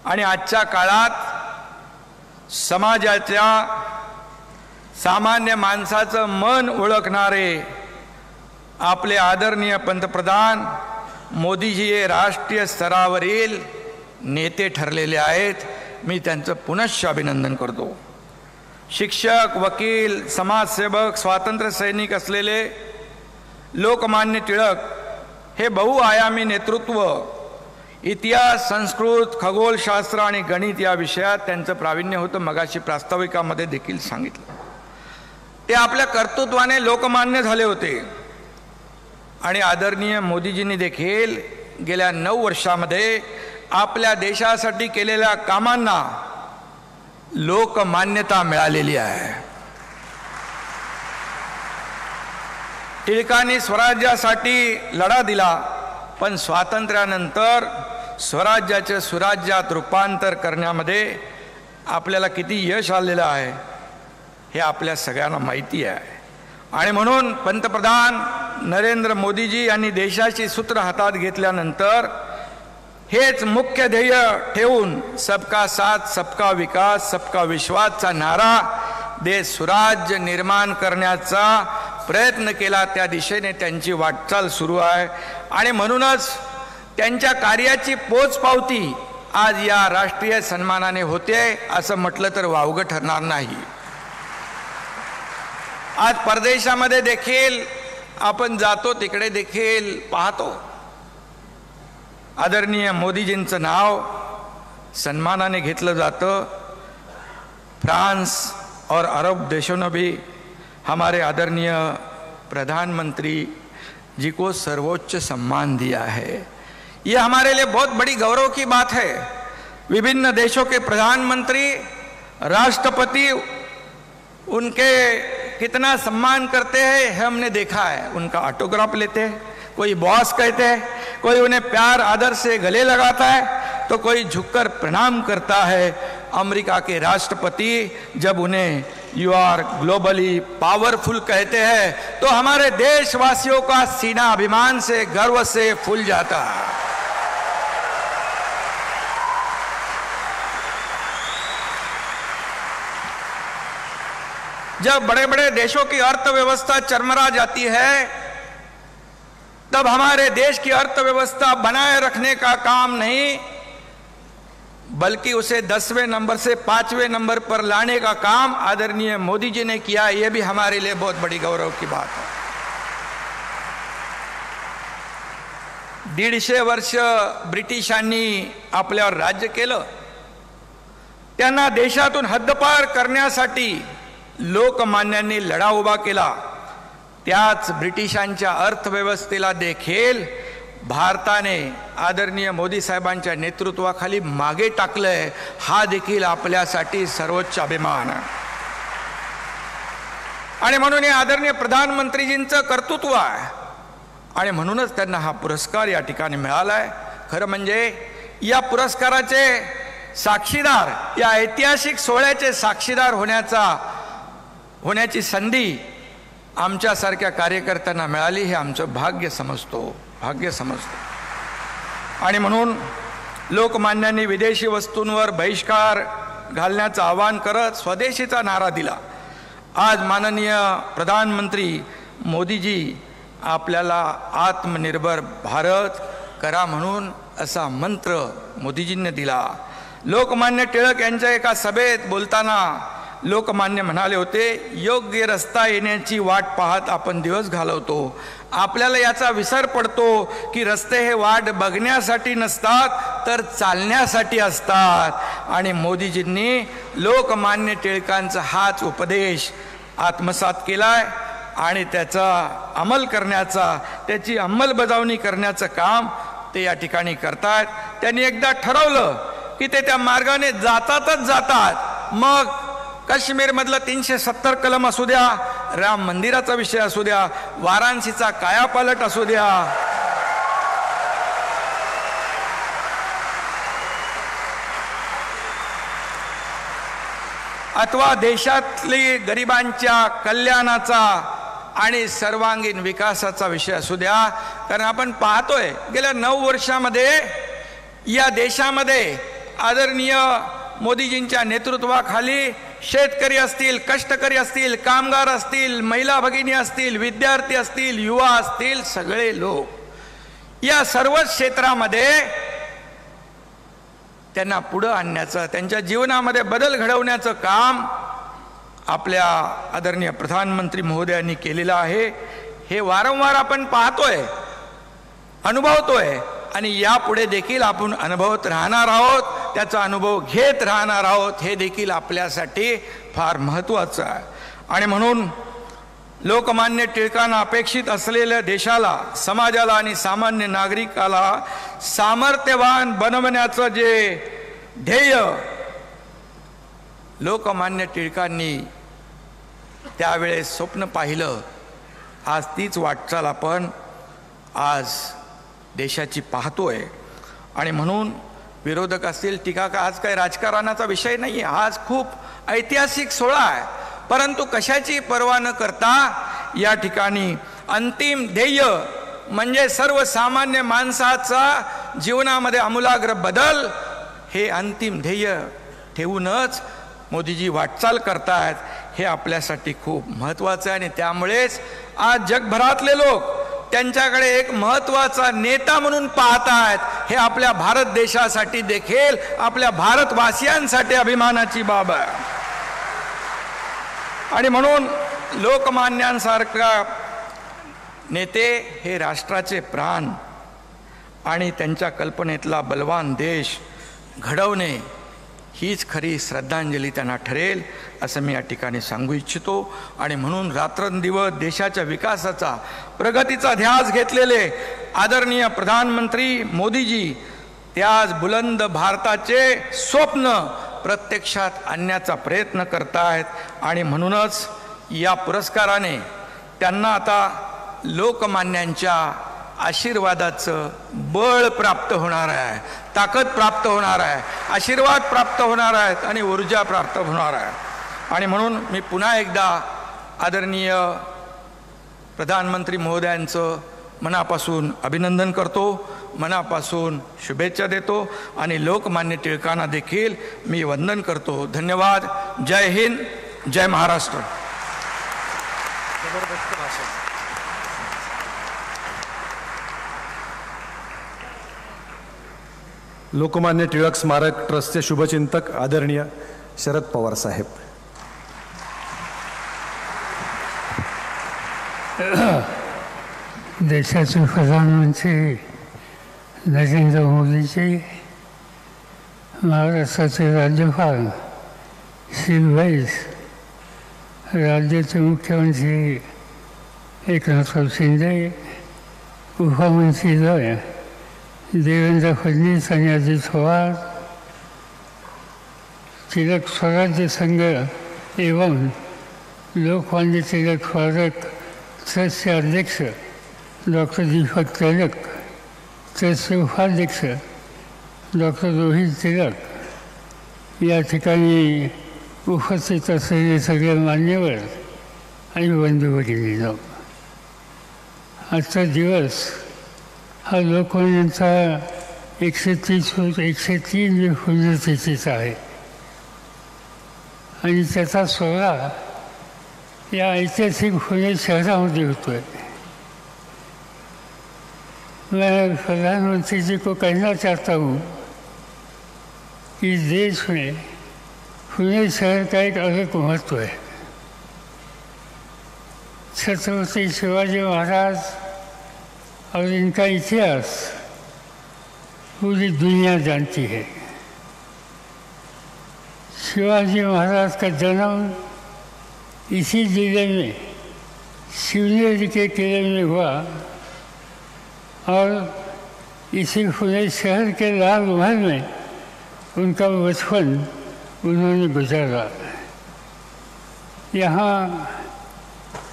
आणि आजच्या काळात समाजाच्या सामान्य माणसाचं मन ओळखणारे आपले आदरणीय पंतप्रधान मोदीजी हे राष्ट्रीय स्तरावरील नेते ठरलेले आहेत. मी त्यांचं पुनश्च अभिनंदन करतो. शिक्षक, वकील, समाजसेवक, स्वातंत्र्य सैनिक असलेले लोकमान्य टिळक हे बहुआयामी नेतृत्व, इतिहास, संस्कृत, खगोलशास्त्र आणि गणित या विषयात त्यांचं प्रावीण्य होतं. मगाशी प्रास्ताविकामध्ये देखील सांगितलं. ते आपल्या कर्तृत्वाने लोकमान्य झाले होते. आणि आदरणीय मोदीजींनी देखील गेल्या 9 वर्षामध्ये आपल्या देशासाठी केलेल्या कामांना लोकमान्यता मिळालेली आहे. टिळकांनी स्वराज्यासाठी लढा दिला, पण स्वातंत्र्यानंतर स्वराज्याचे सुराज्यात रूपांतर करण्यामध्ये आपल्याला किती यश आलेलं आहे हे आपल्या सगळ्यांना माहिती आहे. आणि म्हणून पंतप्रधान नरेंद्र मोदीजी यांनी देशाची सूत्र हातात घेतल्यानंतर हेच मुख्य ध्येय ठेवून सबका साथ, सबका विकास, सबका विश्वासचा नारा देश सुराज्य निर्माण करण्याचा प्रयत्न केला. त्या दिशेने त्यांची वाटचाल सुरू आहे. आणि म्हणूनच त्यांच्या कार्याची पोचपावती आज या राष्ट्रीय सन्मानाने होते असं म्हटलं तर वावगं ठरणार नाही. आज परदेशामध्ये देखील आपण जातो, तिकडे देखील पाहतो आदरणीय मोदीजींचं नाव सन्मानाने घेतलं जातं. फ्रांस और अरब देशों ने भी हमारे आदरणीय प्रधानमंत्री जी को सर्वोच्च सम्मान दिया है. ये हमारे लिए बहुत बड़ी गौरव की बात है. विभिन्न देशों के प्रधानमंत्री, राष्ट्रपति उनके कितना सम्मान करते हैं हमने देखा है. उनका ऑटोग्राफ लेते हैं, कोई बॉस कहते हैं, कोई उन्हें प्यार आदर से गले लगाता है, तो कोई झुककर प्रणाम करता है. अमेरिका के राष्ट्रपति जब उन्हें यू आर ग्लोबली पावरफुल कहते हैं तो हमारे देशवासियों का सीना अभिमान से, गर्व से फूल जाता है. जब बड़े बड़े देशों की अर्थव्यवस्था चरमरा जाती है तब हमारे देश की अर्थव्यवस्था बनाए रखने का काम नहीं, बल्कि उसे 10वें नंबर से 5वें नंबर पर लाने का काम आदरणीय मोदी जी ने किया। यह भी हमारे लिए बहुत बड़ी गौरव की बात है। 150 वर्ष ब्रिटिशांनी आपल्यावर राज्य केलं, त्यांना देशातून हद्दपार करण्यासाठी लोकमान्यांनी लढा उभा केला। त्याच ब्रिटिशांच्या अर्थव्यवस्थेला देखील भारताने आदरणीय मोदी साहेबांच्या नेतृत्वाखाली मागे टाकलंय। हा देखील आपल्यासाठी सर्वोच्च अभिमान आहे आणि म्हणून हे आदरणीय प्रधानमंत्रीजींचं कर्तृत्व आहे आणि म्हणूनच त्यांना हा पुरस्कार या ठिकाणी मिळालाय। खरं म्हणजे या पुरस्काराचे साक्षीदार, या ऐतिहासिक सोहळ्याचे साक्षीदार होण्याची संधी आमच्यासारख्या कार्यकर्त्यांना मिळाली, हे आमचं भाग्य समजतो। आणि म्हणून लोकमान्यांनी विदेशी वस्तूंवर बहिष्कार घालण्याचं आवाहन करत स्वदेशीचा नारा दिला। आज माननीय प्रधानमंत्री मोदीजी आपल्याला आत्मनिर्भर भारत करा म्हणून असा मंत्र मोदीजींनी दिला। लोकमान्य टिळक यांच्या एका सभेत बोलताना लोकमान्य म्हणाले होते, योग्य रस्ता येण्याची वाट पाहत आपण दिवस घालवतो। आपल्याला याचा विसर पडतो की रस्ते हे वाट बघण्यासाठी नसतात तर चालण्यासाठी असतात। आणि मोदीजींनी लोकमान्य टिळकांचा हाच उपदेश आत्मसात केलाय आणि त्याचा अंमल करण्याचा, त्याची अंमलबजावणी करण्याचं काम ते या ठिकाणी करतात। त्यांनी एकदा ठरवलं की ते त्या मार्गाने जातात। मग काश्मीरमधलं 370 कलम असू द्या, राम मंदिराचा विषय असू द्या, वाराणसीचा कायापालट असू द्या, अथवा देशातली गरिबांच्या कल्याणाचा आणि सर्वांगीण विकासाचा विषय असू द्या। कारण आपण पाहतोय गेल्या 9 वर्षामध्ये या देशामध्ये आदरणीय मोदीजींच्या नेतृत्वाखाली शेतकरी असतील, कष्टकरी असतील, कामगार असतील, महिला भगिनी असतील, विद्यार्थी असतील, युवा असतील, सगळे लोक या सर्व क्षेत्रामध्ये त्यांना पुढे आणण्याचं, त्यांच्या जीवनामध्ये बदल घडवण्याचं काम आपल्या आदरणीय प्रधानमंत्री महोदयांनी केलेलं आहे। हे वारंवार आपण पाहतोय, अनुभवतोय आणि यापुढे देखील आपण अनुभवत राहणार आहोत, त्याचा अनुभव घेत राहणार आहोत। हे देखील आपल्यासाठी फार महत्त्वाचं आहे। आणि म्हणून लोकमान्य टिळकांना अपेक्षित असलेल्या देशाला, समाजाला आणि सामान्य नागरिकाला सामर्थ्यवान बनवण्याचं जे ध्येय लोकमान्य टिळकांनी त्यावेळेस स्वप्न पाहिलं, आज तीच वाटचाल आपण आज देशाची पाहतोय। आणि म्हणून विरोधक असतील, टीका का, आज काही राजकारणाचा विषय नाही आहे, आज खूप ऐतिहासिक सोहळा आहे। परंतु कशाची पर्वा न करता या ठिकाणी अंतिम ध्येय म्हणजे सर्वसामान्य माणसाचा जीवनामध्ये आमूलाग्र बदल, हे अंतिम ध्येय ठेवूनच मोदीजी वाटचाल करतायत। हे आपल्यासाठी खूप महत्त्वाचं आहे आणि त्यामुळेच आज जगभरातले लोक त्यांच्याकडे एक महत्त्वाचा नेता म्हणून पाहतायत। हे आपल्या भारत देशासाठी देखील, आपल्या भारतवासियांसाठी अभिमानाची बाब आहे। आणि म्हणून लोकमान्यांसारखा नेते हे राष्ट्राचे प्राण आणि त्यांच्या कल्पनेतला बलवान देश घडवणे हीच खरी श्रद्धांजली त्यांना ठरेल असं मी या ठिकाणी सांगू इच्छितो। आणि म्हणून रात्रंदिवस देशाच्या विकासाचा, प्रगतीचा ध्यास घेतलेले आदरणीय प्रधानमंत्री मोदीजी त्याच बुलंद भारताचे स्वप्न प्रत्यक्षात आणण्याचा प्रयत्न करतायत। आणि म्हणूनच या पुरस्काराने त्यांना आता लोकमान्यांच्या आशीर्वादाचं बळ प्राप्त होणार आहे, ताकद प्राप्त होणार आहे, आशीर्वाद प्राप्त होणार आहेत आणि ऊर्जा प्राप्त होणार आहे। आणि म्हणून मी पुन्हा एकदा आदरणीय प्रधानमंत्री महोदयांचं मनापासून अभिनंदन करतो, मनापासून शुभेच्छा देतो आणि लोकमान्य टिळकांना देखील मी वंदन करतो। धन्यवाद। जय हिंद, जय महाराष्ट्र। लोकमान्य टिळक स्मारक ट्रस्टचे शुभचिंतक आदरणीय शरद पवार साहेब. देशाचे प्रधानमंत्री नरेंद्र मोदीजी, महाराष्ट्राचे राज्यपाल श्री वैस, राज्याचे मुख्यमंत्री एकनाथ शिंदे, उपमंत्रीद्वय देवेंद्र फडणवीस आणि अजित पवार, तिलक स्वराज्य संघ एवं लोकमान्य तिलक स्मारक ट्रस्टचे अध्यक्ष डॉक्टर दीपक तिलक, ट्रस्टचे उपाध्यक्ष डॉक्टर रोहित तिलक, या ठिकाणी उपस्थित असलेले सगळे मान्यवर आणि बंधू भगिनींनो, आजचा दिवस हा लोकमान्यांचा 103 पुण्यतिथीचा आहे आणि त्याचा सोहळा या ऐतिहासिक पुणे शहरामध्ये होतो है. मैं प्रधानमंत्री जी को कहना चाहता हूँ कि देश में पुणे शहर का एक अलग महत्व है. छत्रपति शिवाजी महाराज और इनका इतिहास पूरी दुनिया जानती है. शिवाजी महाराज का जन्म इसी जिले में शिवनेरी के किले में हुआ और इसी पुणे शहर के लाल महल में उनका बचपन उन्होंने गुजारा. यहाँ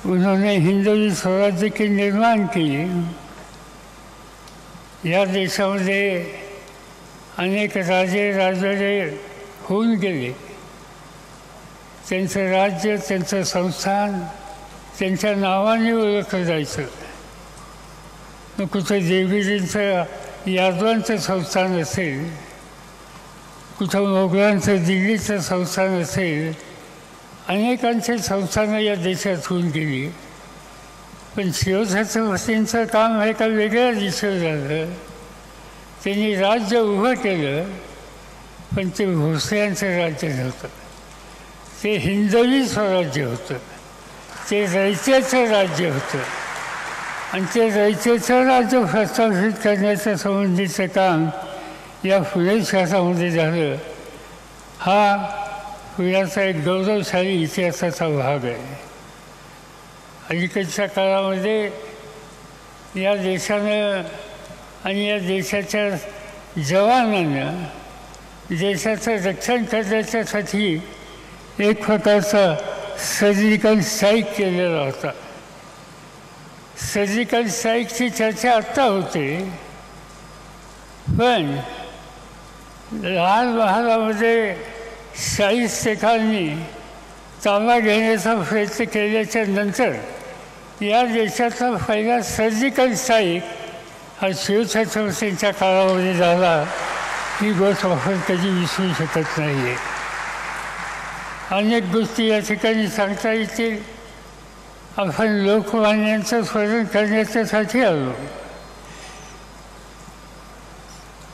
उन्होंने हिंदवी स्वराज्य के निर्माण किए. या देशामध्ये अनेक राजे राजवाडे होऊन गेले. त्यांचं राज्य, त्यांचं संस्थान त्यांच्या नावाने ओळखलं जायचं. मग कुठं देवीजींचं यादवांचं संस्थान असेल, कुठं मोगलांचं दिल्लीचं संस्थान असेल, अनेकांचे संस्थानं या देशात होऊन गेली. पण शिवछत्रपतींचं काम हे का वेगळ्या दिशेवर झालं. त्यांनी राज्य उभं केलं, पण ते भोसल्यांचं राज्य नव्हतं. ते हिंदवी स्वराज्य होतं. ते रयतेचं राज्य होतं आणि ते रयतेचं राज्य प्रस्थापित करण्याच्या संबंधीचं काम या पुणे शहरामध्ये झालं. हा पुण्याचा एक गौरवशाली इतिहासाचा भाग आहे. अलीकडच्या काळामध्ये या देशानं आणि या देशाच्या जवानांना देशाचं रक्षण करण्याच्यासाठी एक प्रकारचा सर्जिकल स्ट्राईक केलेला होता. सर्जिकल स्ट्राईकची चर्चा आत्ता होते, पण लाल महालामध्ये शाहिस्तेखांनी ताबा घेण्याचा प्रयत्न केल्याच्या नंतर या देशाचा पहिला सर्जिकल स्ट्राईक हा शिवछत्रपतींच्या काळामध्ये झाला. ही गोष्ट आपण कधी विसरू शकत नाही आहे. अनेक गोष्टी या ठिकाणी सांगता येतील. आपण लोकमान्यांचं स्मरण करण्याच्यासाठी आलो.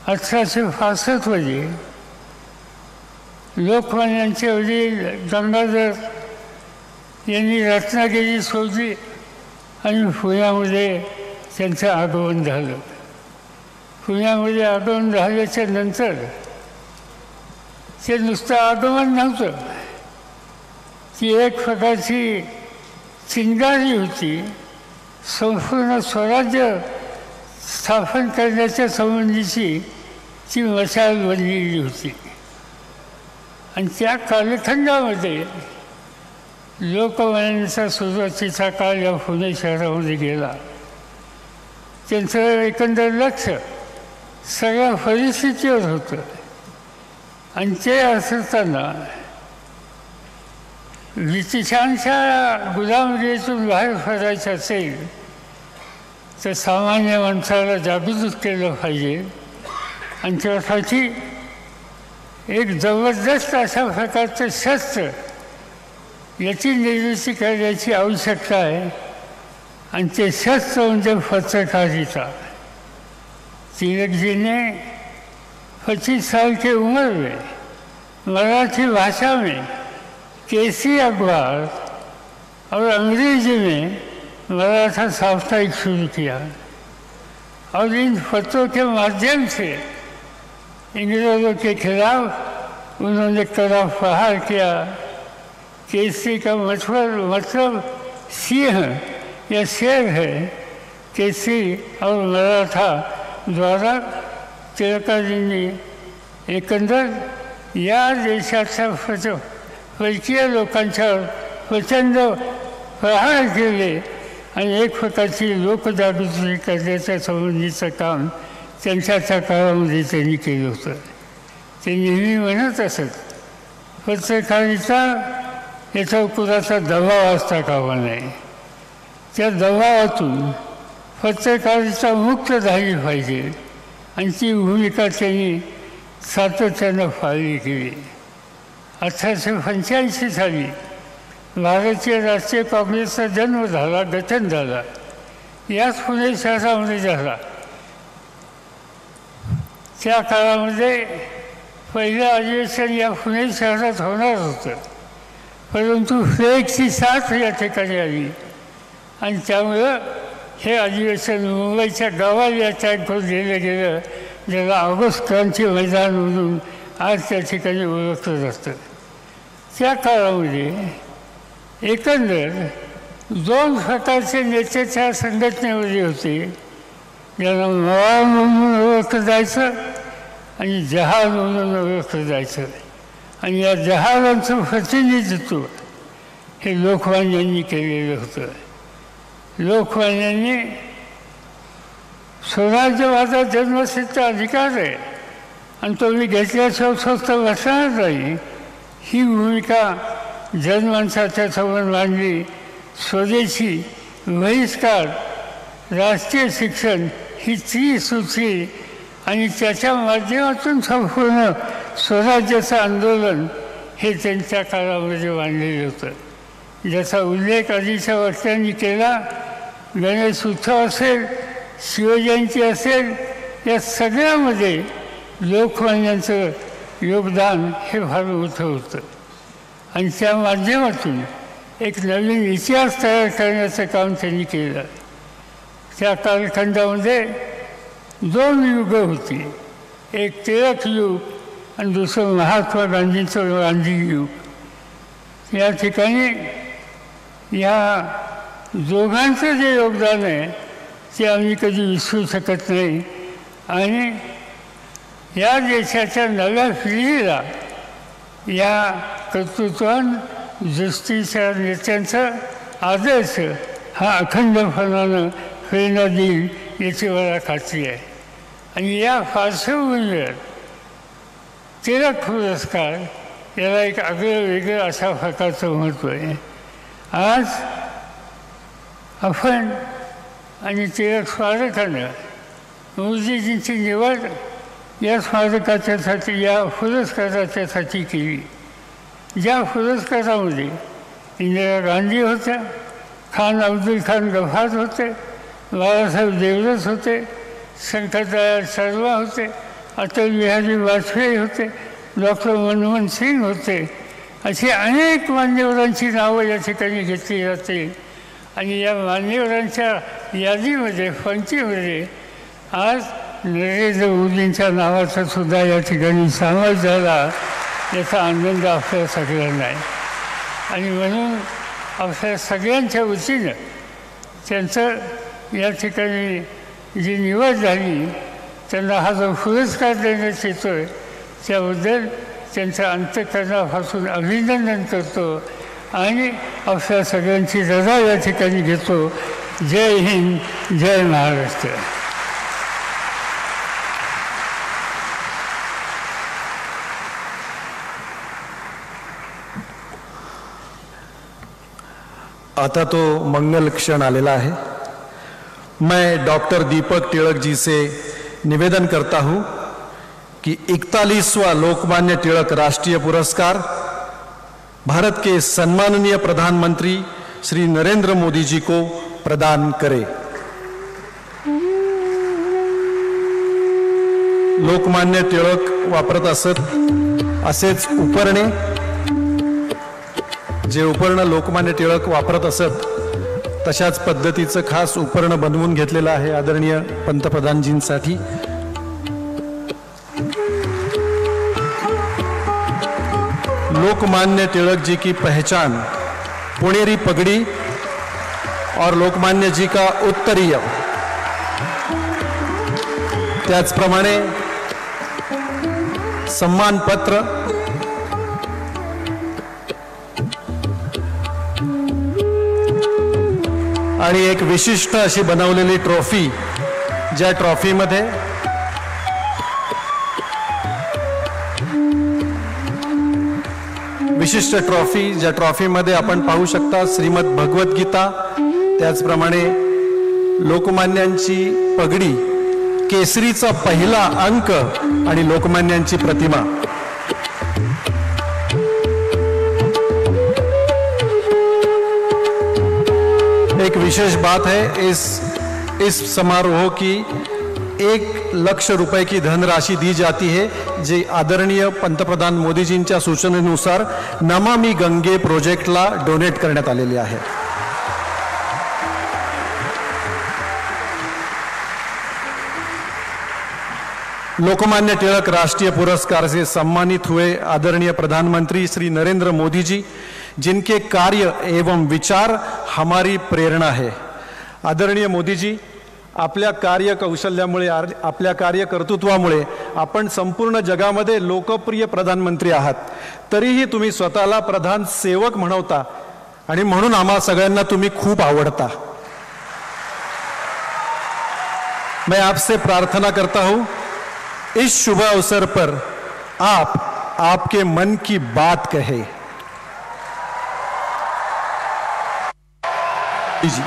1865 मध्ये लोकमान्यांचे वडील गंगाधर यांनी रत्नागिरी सोडली आणि पुण्यामध्ये त्यांचं आगमन झालं. पुण्यामध्ये आगमन झाल्याच्या नंतर ते नुसतं आगमन नव्हतं, ती एक प्रकारची चिंगारी होती. संपूर्ण स्वराज्य स्थापन करण्याच्या संबंधीची ती मशाल बनलेली होती. आणि त्या कालखंडामध्ये लोकमान्यांचा सुरुवातीचा काळ या पुणे शहरामध्ये गेला. त्यांचं एकंदर लक्ष सगळ्या परिस्थितीवर होतं आणि ते असताना ब्रिटिशांच्या गुलामगिरीतून बाहेर पडायचं असेल तर सामान्य माणसाला जागृत केलं पाहिजे आणि त्यासाठी एक जबरदस्त अशा प्रकारचं शस्त्र याची निर्मिती करण्याची आवश्यकता आहे आणि ते शस्त्र म्हणजे पत्रकारिता. टिळकजीने 25 साल की उम्र में मराठी भाषा में केसी अखबार और अंग्रेजी में मराठा साप्ताहिक शुरू किया और इन पत्रों के माध्यम से इंग्रेजों के खिलाफ उन्होंने कड़ा प्रहार किया। केसरी का मतलब सिंह या शेर है। केसरी और मराठा द्वारा टिळकाजी ने एकंदर या देशाच्या परकीय लोकांच्यावर प्रचंड प्रहार केले आणि एक प्रकारची लोकजागृती करण्याच्या संबंधीचं काम त्यांच्या काळामध्ये त्यांनी केलं होतं। ते नेहमी म्हणत असत, पत्रकारिता याचा कुणाचा दबाव असता कामा नये, त्या दबावातून पत्रकारिता मुक्त झाली पाहिजे आणि ती भूमिका त्यांनी सातत्यानं पाळली केली। 1885 साली भारतीय राष्ट्रीय काँग्रेसचा जन्म झाला, गठन झाला, याच पुणे शहरामध्ये झाला। त्या काळामध्ये पहिलं अधिवेशन या पुणे शहरात होणार होतं, परंतु फ्लेक्सची साथ या ठिकाणी आली आणि त्यामुळं हे अधिवेशन मुंबईच्या गावाला टँकवर दिलं गेलं, ज्याला ऑगस्ट क्रांती मैदान म्हणून आज त्या ठिकाणी ओळखलं जातं। त्या काळामध्ये एकंदर 2 प्रकारचे नेते त्या संघटनेमध्ये होते, ज्यांना मवाळ म्हणून ओळखलं जायचं आणि जहाल म्हणून ओळखलं जायचं। आणि या जहालांचं प्रतिनिधित्व हे लोकमान्यांनी केलेलं होतं। लोकमान्यांनी स्वराज्यवादा जन्मसिद्ध अधिकार आहे आणि तो मी घेतल्याशिवाय स्वस्त बसणार नाही, ही भूमिका जनमानसाच्या समोर मांडली। स्वदेशी, बहिष्कार, राष्ट्रीय शिक्षण ही त्रिसूत्री आणि त्याच्या माध्यमातून संपूर्ण स्वराज्याचं आंदोलन हे त्यांच्या काळामध्ये मांडलेलं होतं, ज्याचा उल्लेख आधीच्या वक्त्यांनी केला। गणेश उत्सव असेल, शिवजयंती असेल, या सगळ्यामध्ये लोकमान्यांचं योगदान हे फार मोठं होतं आणि त्या माध्यमातून एक नवीन इतिहास तयार करण्याचं काम त्यांनी केलं। त्या कालखंडामध्ये 2 युगं होती, एक टिळक युग आणि दुसरं महात्मा गांधींचं गांधी युग। या ठिकाणी या दोघांचं जे योगदान आहे ते आम्ही कधी विसरू शकत नाही आणि या देशाच्या नव्या पिढीला या कर्तृत्वान दृष्टीच्या नेत्यांचा आदर्श हा अखंडपणानं प्रेरणा देईल याची मला खात्री आहे। आणि या पार्श्वभूमीवर टिळक पुरस्कार याला एक आगळं अशा प्रकारचं महत्त्व आहे। आज आपण आणि टिळक स्मारकानं मोदीजींची निवड या स्मारकाच्यासाठी, या पुरस्काराच्यासाठी केली। ज्या पुरस्कारामध्ये इंदिरा गांधी होत्या, खान अब्दुल खान गफार होते, बाळासाहेब देवरस होते, शंकरदयाळ शर्मा होते, अटल बिहारी वाजपेयी होते, डॉक्टर मनमोहन सिंग होते, अशी अनेक मान्यवरांची नावं या ठिकाणी घेतली जाते। आणि या मान्यवरांच्या यादीमध्ये, पंक्तीमध्ये आज नरेंद्र मोदींच्या नावाचा सुद्धा या ठिकाणी समावेश झाला, याचा आनंद आपल्या सगळ्यांना आहे। आणि म्हणून आपल्या सगळ्यांच्या वतीनं त्यांचं या ठिकाणी जी निवड झाली, त्यांना हा जो पुरस्कार देण्यात येतो आहे त्याबद्दल त्यांचं अंतःकरणापासून अभिनंदन करतो आणि आपल्या सगळ्यांची रजा या ठिकाणी घेतो। जय हिंद, जय महाराष्ट्र। आता तो मंगल क्षण आलेला है। मैं डॉक्टर दीपक तिलक जी से निवेदन करता हूं कि 41वां लोकमान्य तिलक राष्ट्रीय पुरस्कार भारत के सम्माननीय प्रधानमंत्री श्री नरेंद्र मोदी जी को प्रदान करें। लोकमान्य टिळक वापरत असत असेच उपरणे, जे उपरणं लोकमान्य टिळक वापरत असत तशाच पद्धतीचं खास उपरणं बनवून घेतलेलं आहे आदरणीय पंतप्रधानजींसाठी. लोकमान्य तिलक जी की पहचान पुणेरी पगड़ी और लोकमान्य जी का उत्तरीय, त्याचप्रमाणे सम्मान पत्र, आणि एक विशिष्ट अशी बनवलेली ट्रॉफी, ज्या ट्रॉफीमध्ये विशिष्ट ट्रॉफी, ज्या ट्रॉफीमध्ये आपण पाहू शकता श्रीमद भगवत गीता, त्याचप्रमाणे लोकमान्यांची पगडी, केसरीचा पहिला अंक आणि लोकमान्यांची प्रतिमा. एक विशेष बात है इस समारोह की 1 लाख रुपए की धनराशि दी जाती है, जे आदरणीय पंतप्रधान मोदीजींच्या सूचनेनुसार नमामि गंगे प्रोजेक्टला डोनेट करण्यात आलेली आहे. लोकमान्य तिलक राष्ट्रीय पुरस्कार से सम्मानित हुए आदरणीय प्रधानमंत्री श्री नरेंद्र मोदी जी, जिनके कार्य एवं विचार हमारी प्रेरणा है. आदरणीय मोदी जी, आपल्या कार्य कौशल्यामुळे, आपल्या कार्य कर्तृत्वामुळे आपण संपूर्ण जगामध्ये लोकप्रिय प्रधानमंत्री आहात. तरीही तुम्ही स्वतःला प्रधान सेवक म्हणवता आणि म्हणून आम्हा सगळ्यांना तुम्ही खूप आवडता. मैं आपसे प्रार्थना करता हूं, इस शुभ अवसर पर आप आपके मन की बात कहे. जी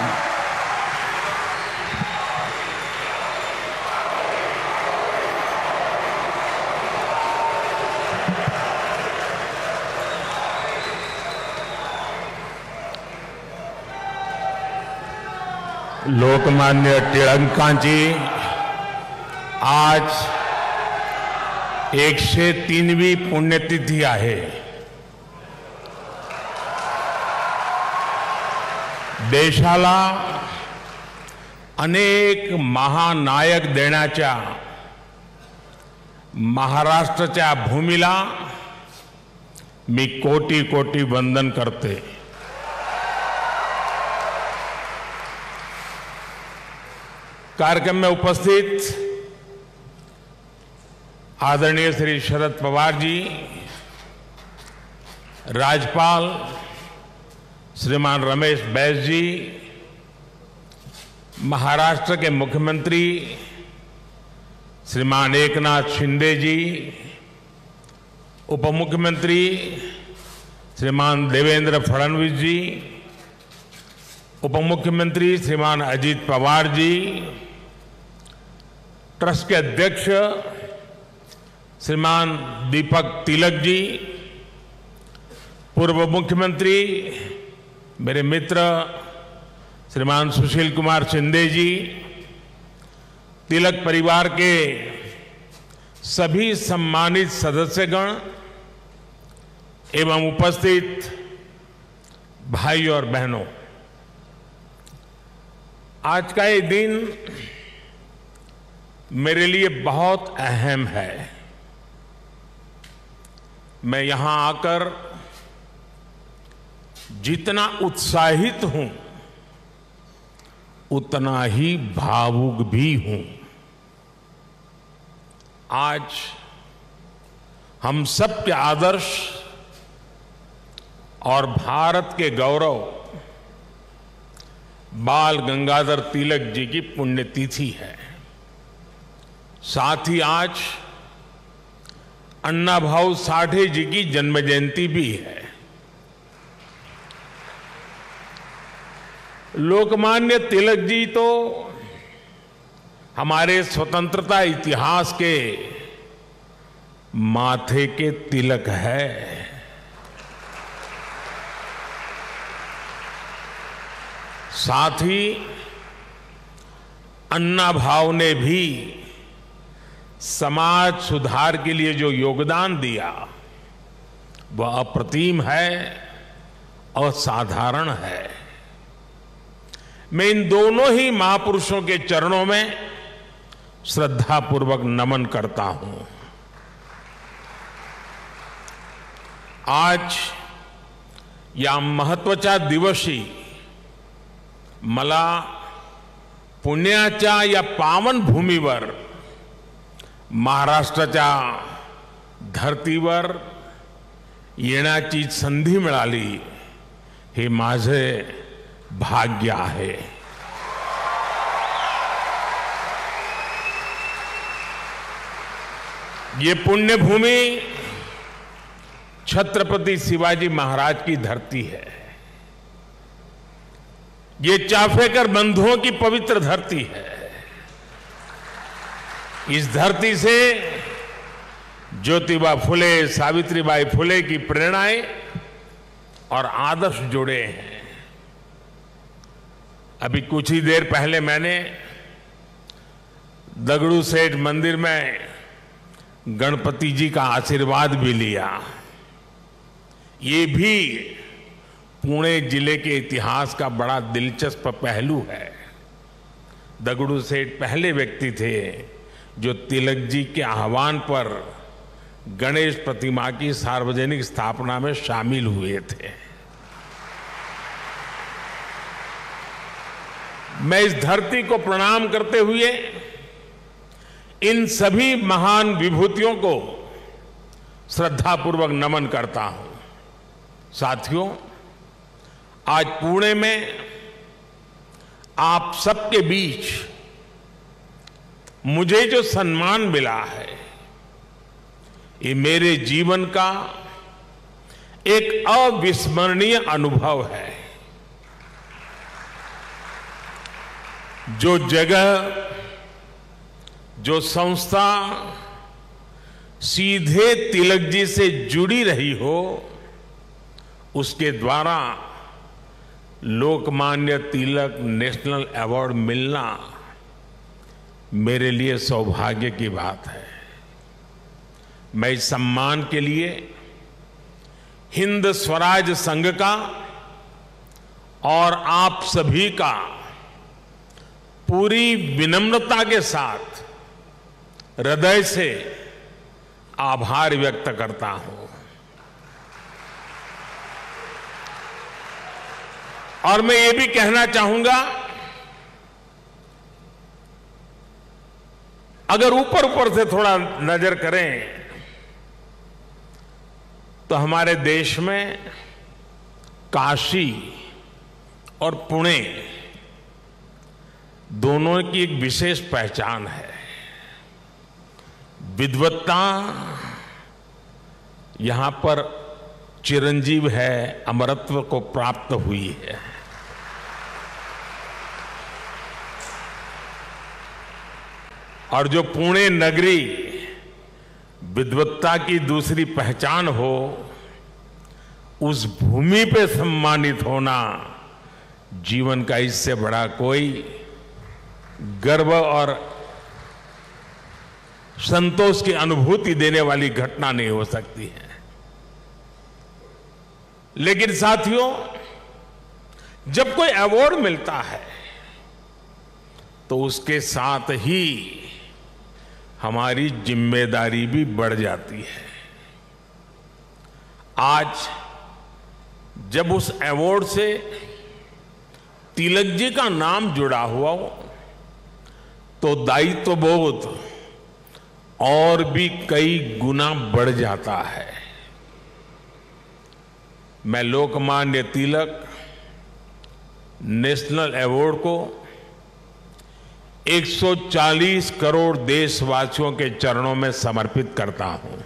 लोकमान्य टिळकांची आज 103वी पुण्यतिथी आहे. देशाला अनेक महानायक देण्याच्या महाराष्ट्राच्या भूमीला मी कोटी कोटी वंदन करते. कार्यक्रम में उपस्थित आदरणीय श्री शरद पवार जी, राज्यपाल श्रीमान रमेश बैस जी, महाराष्ट्र के मुख्यमंत्री श्रीमान एकनाथ शिंदे जी, उप मुख्यमंत्री श्रीमान देवेंद्र फडणवीस जी, उप मुख्यमंत्री श्रीमान अजीत पवार जी, ट्रस्ट के अध्यक्ष श्रीमान दीपक तिलक जी, पूर्व मुख्यमंत्री मेरे मित्र श्रीमान सुशील कुमार शिंदे जी, तिलक परिवार के सभी सम्मानित सदस्यगण एवं उपस्थित भाई और बहनों, आज का ये दिन मेरे लिए बहुत अहम है. मैं यहां आकर जितना उत्साहित हूं उतना ही भावुक भी हूं. आज हम सब के आदर्श और भारत के गौरव बाल गंगाधर तिलक जी की पुण्यतिथि है. साथ ही आज अन्ना भाऊ साठे जी की जन्म जयंती भी है. लोकमान्य तिलक जी तो हमारे स्वतंत्रता इतिहास के माथे के तिलक है. साथ ही अन्ना भाऊ ने भी समाज सुधार के लिए जो योगदान दिया वह अप्रतिम है, असाधारण है। मैं इन दोनों ही महापुरुषों के चरणों में श्रद्धापूर्वक नमन करता हूं। आज या महत्वाच्या दिवशी मला पुण्याच्या या पावन भूमीवर महाराष्ट्राच्या धर्तीवर येण्याची संधी मिळाली, हे माझे भाग्य आहे। ये पुण्यभूमि छत्रपति शिवाजी महाराज की धरती है। ये चाफेकर बंधुओं की पवित्र धरती है। इस धरती से ज्योतिबा फुले, सावित्रीबाई फुले की प्रेरणाएं और आदर्श जुड़े हैं। अभी कुछ ही देर पहले मैंने दगड़ू सेठ मंदिर में गणपति जी का आशीर्वाद भी लिया। ये भी पुणे जिले के इतिहास का बड़ा दिलचस्प पहलू है। दगड़ू सेठ पहले व्यक्ति थे जो तिलक जी के आह्वान पर गणेश प्रतिमा की सार्वजनिक स्थापना में शामिल हुए थे। मैं इस धरती को प्रणाम करते हुए इन सभी महान विभूतियों को श्रद्धापूर्वक नमन करता हूं। साथियों, आज पुणे में आप सबके बीच मुझे जो सम्मान मिला है, ये मेरे जीवन का एक अविस्मरणीय अनुभव है। जो जगह, जो संस्था सीधे तिलक जी से जुड़ी रही हो, उसके द्वारा लोकमान्य तिलक नेशनल अवार्ड मिलना मेरे लिए सौभाग्य की बात है। मैं इस सम्मान के लिए हिंद स्वराज संघ का और आप सभी का पूरी विनम्रता के साथ हृदय से आभार व्यक्त करता हूं। और मैं ये भी कहना चाहूंगा, अगर ऊपर ऊपर से थोड़ा नजर करें तो हमारे देश में काशी और पुणे दोनों की एक विशेष पहचान है। विद्वत्ता यहां पर चिरंजीव है, अमरत्व को प्राप्त हुई है। और जो पुणे नगरी विद्वत्ता की दूसरी पहचान हो, उस भूमि पे सम्मानित होना जीवन का इससे बड़ा कोई गर्व और संतोष की अनुभूति देने वाली घटना नहीं हो सकती है। लेकिन साथियों, जब कोई अवार्ड मिलता है तो उसके साथ ही हमारी जिम्मेदारी भी बढ़ जाती है। आज जब उस अवार्ड से तिलक जी का नाम जुड़ा हुआ हो तो दायित्व बोध और भी कई गुना बढ़ जाता है। मैं लोकमान्य तिलक नेशनल अवार्ड को 140 करोड़ देशवासियों के चरणों में समर्पित करता हूं।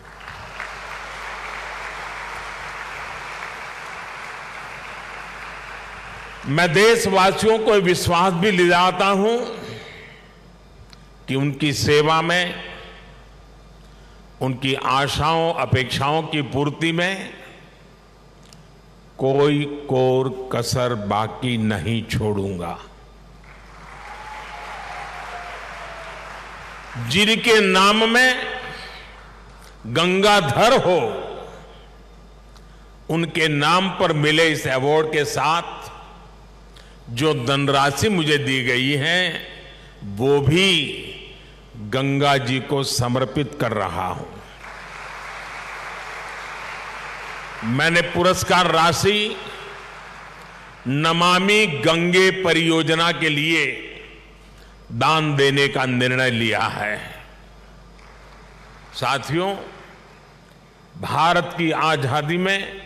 मैं देशवासियों को विश्वास भी दिलाता हूं कि उनकी सेवा में, उनकी आशाओं अपेक्षाओं की पूर्ति में कोई कोर कसर बाकी नहीं छोड़ूंगा। जिनके नाम में गंगाधर हो, उनके नाम पर मिले इस अवार्ड के साथ जो धनराशि मुझे दी गई है वो भी गंगा जी को समर्पित कर रहा हूं। मैंने पुरस्कार राशि नमामि गंगे परियोजना के लिए दान देने का निर्णय लिया है। साथियों, भारत की आजादी में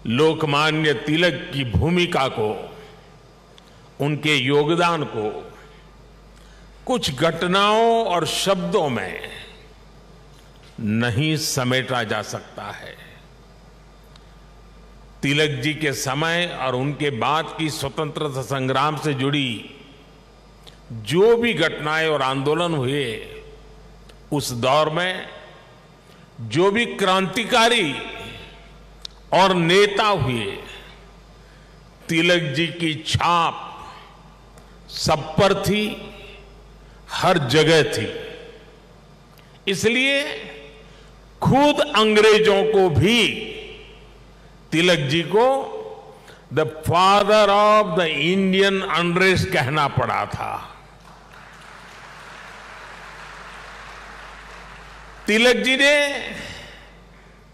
लोकमान्य तिलक की भूमिका को, उनके योगदान को कुछ घटनाओं और शब्दों में नहीं समेटा जा सकता है। तिलक जी के समय और उनके बाद की स्वतंत्रता संग्राम से जुड़ी जो भी घटनाएं और आंदोलन हुए, उस दौर में जो भी क्रांतिकारी और नेता हुए, तिलक जी की छाप सब पर थी, हर जगह थी। इसलिए खुद अंग्रेजों को भी तिलक जी को the father of the Indian unrest कहना पड़ा था। तिलक जी ने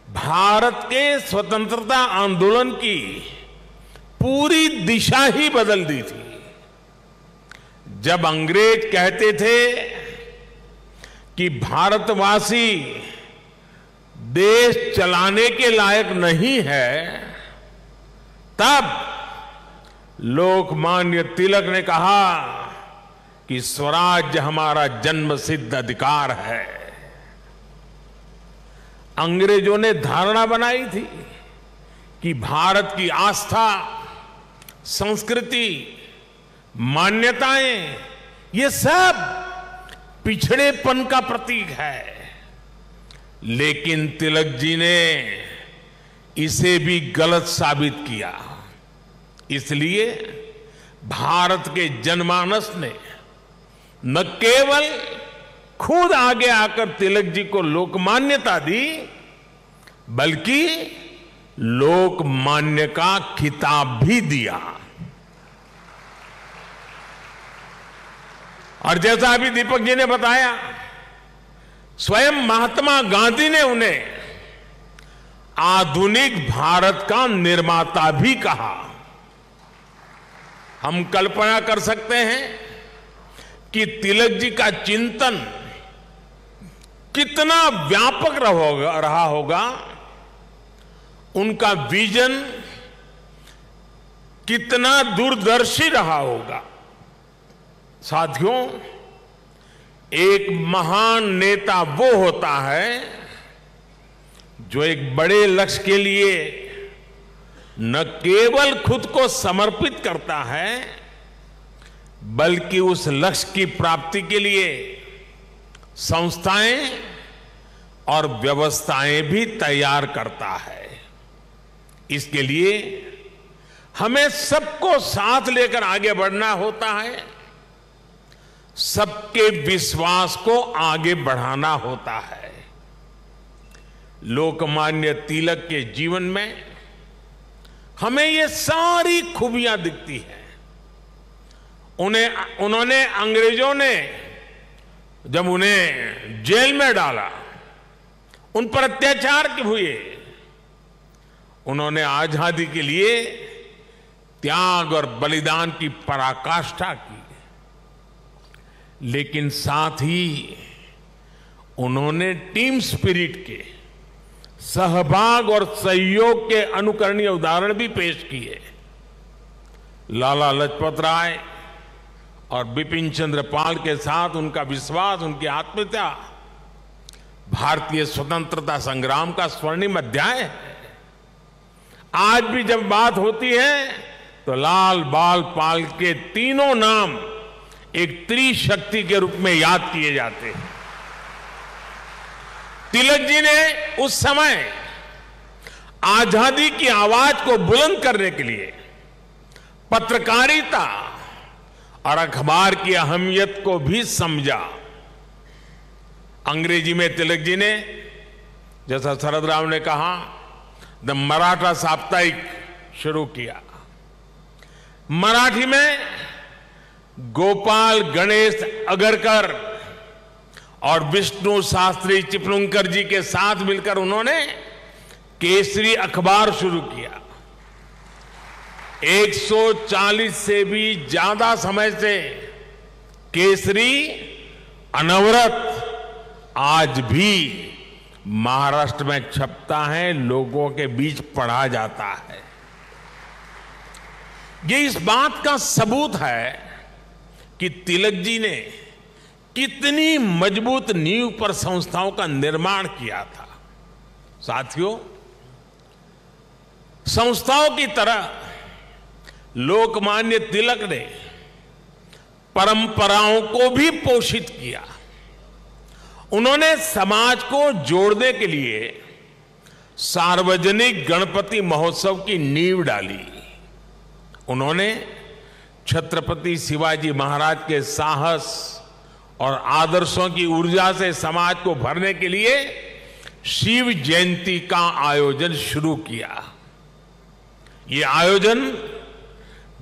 भारत के स्वतंत्रता आंदोलन की पूरी दिशा ही बदल दी थी। जब अंग्रेज कहते थे कि भारतवासी देश चलाने के लायक नहीं है, तब लोकमान्य तिलक ने कहा कि स्वराज्य हमारा जन्मसिद्ध अधिकार है। अंग्रेजों ने धारणा बनाई थी कि भारत की आस्था, संस्कृति, मान्यताएं, ये सब पिछड़ेपन का प्रतीक है। लेकिन तिलक जी ने इसे भी गलत साबित किया। इसलिए भारत के जनमानस ने न केवल खुद आगे आकर तिलक जी को लोकमान्यता दी, बल्कि लोकमान्य का खिताब भी दिया। और जैसा अभी दीपक जी ने बताया, स्वयं महात्मा गांधी ने उन्हें आधुनिक भारत का निर्माता भी कहा। हम कल्पना कर सकते हैं कि तिलक जी का चिंतन कितना व्यापक रहा होगा, उनका विजन कितना दूरदर्शी रहा होगा। साथियों, एक महान नेता वो होता है जो एक बड़े लक्ष्य के लिए न केवल खुद को समर्पित करता है, बल्कि उस लक्ष्य की प्राप्ति के लिए संस्थाएं और व्यवस्थाएं भी तैयार करता है। इसके लिए हमें सबको साथ लेकर आगे बढ़ना होता है, सबके विश्वास को आगे बढ़ाना होता है। लोकमान्य तिलक के जीवन में हमें ये सारी खूबियां दिखती हैं। उन्होंने अंग्रेजों ने जब उन्हें जेल में डाला, उन पर अत्याचार हुए, उन्होंने आजादी के लिए त्याग और बलिदान की पराकाष्ठा की। लेकिन साथ ही उन्होंने टीम स्पिरिट के, सहभाग और सहयोग के अनुकरणीय उदाहरण भी पेश किए। लाला लाजपत राय और बिपिन चंद्र पाल के साथ उनका विश्वास, उनकी आत्मीयता भारतीय स्वतंत्रता संग्राम का स्वर्णिम अध्याय है। आज भी जब बात होती है तो लाल, बाल, पाल के तीनों नाम एक त्रिशक्ति के रूप में याद किए जाते हैं। तिलक जी ने उस समय आजादी की आवाज को बुलंद करने के लिए पत्रकारिता और अखबार की अहमियत को भी समझा। अंग्रेजी में तिलक जी ने, जैसा शरद राव ने कहा, द मराठा साप्ताहिक शुरू किया। मराठी में गोपाल गणेश अगरकर और विष्णु शास्त्री चिपलुंकर जी के साथ मिलकर उन्होंने केसरी अखबार शुरू किया। 140 से भी ज्यादा समय से केसरी अनवरत आज भी महाराष्ट्र में छपता है, लोगों के बीच पढ़ा जाता है। ये इस बात का सबूत है कि तिलक जी ने कितनी मजबूत नींव पर संस्थाओं का निर्माण किया था। साथियों, संस्थाओं की तरह लोकमान्य तिलक ने परंपराओं को भी पोषित किया। उन्होंने समाज को जोड़ने के लिए सार्वजनिक गणपति महोत्सव की नींव डाली। उन्होंने छत्रपति शिवाजी महाराज के साहस और आदर्शों की ऊर्जा से समाज को भरने के लिए शिव जयंती का आयोजन शुरू किया। ये आयोजन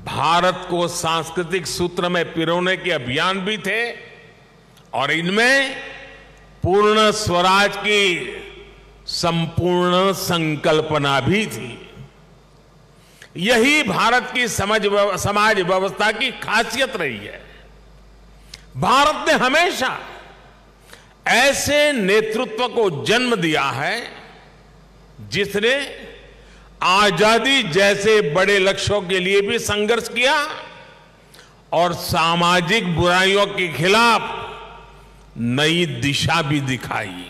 भारत को सांस्कृतिक सूत्र में पिरोने के अभियान भी थे और इनमें पूर्ण स्वराज की संपूर्ण संकल्पना भी थी। यही भारत की समाज व्यवस्था की खासियत रही है। भारत ने हमेशा ऐसे नेतृत्व को जन्म दिया है जिसने आजादी जैसे बड़े लक्ष्यों के लिए भी संघर्ष किया और सामाजिक बुराइयों के खिलाफ नई दिशा भी दिखाई।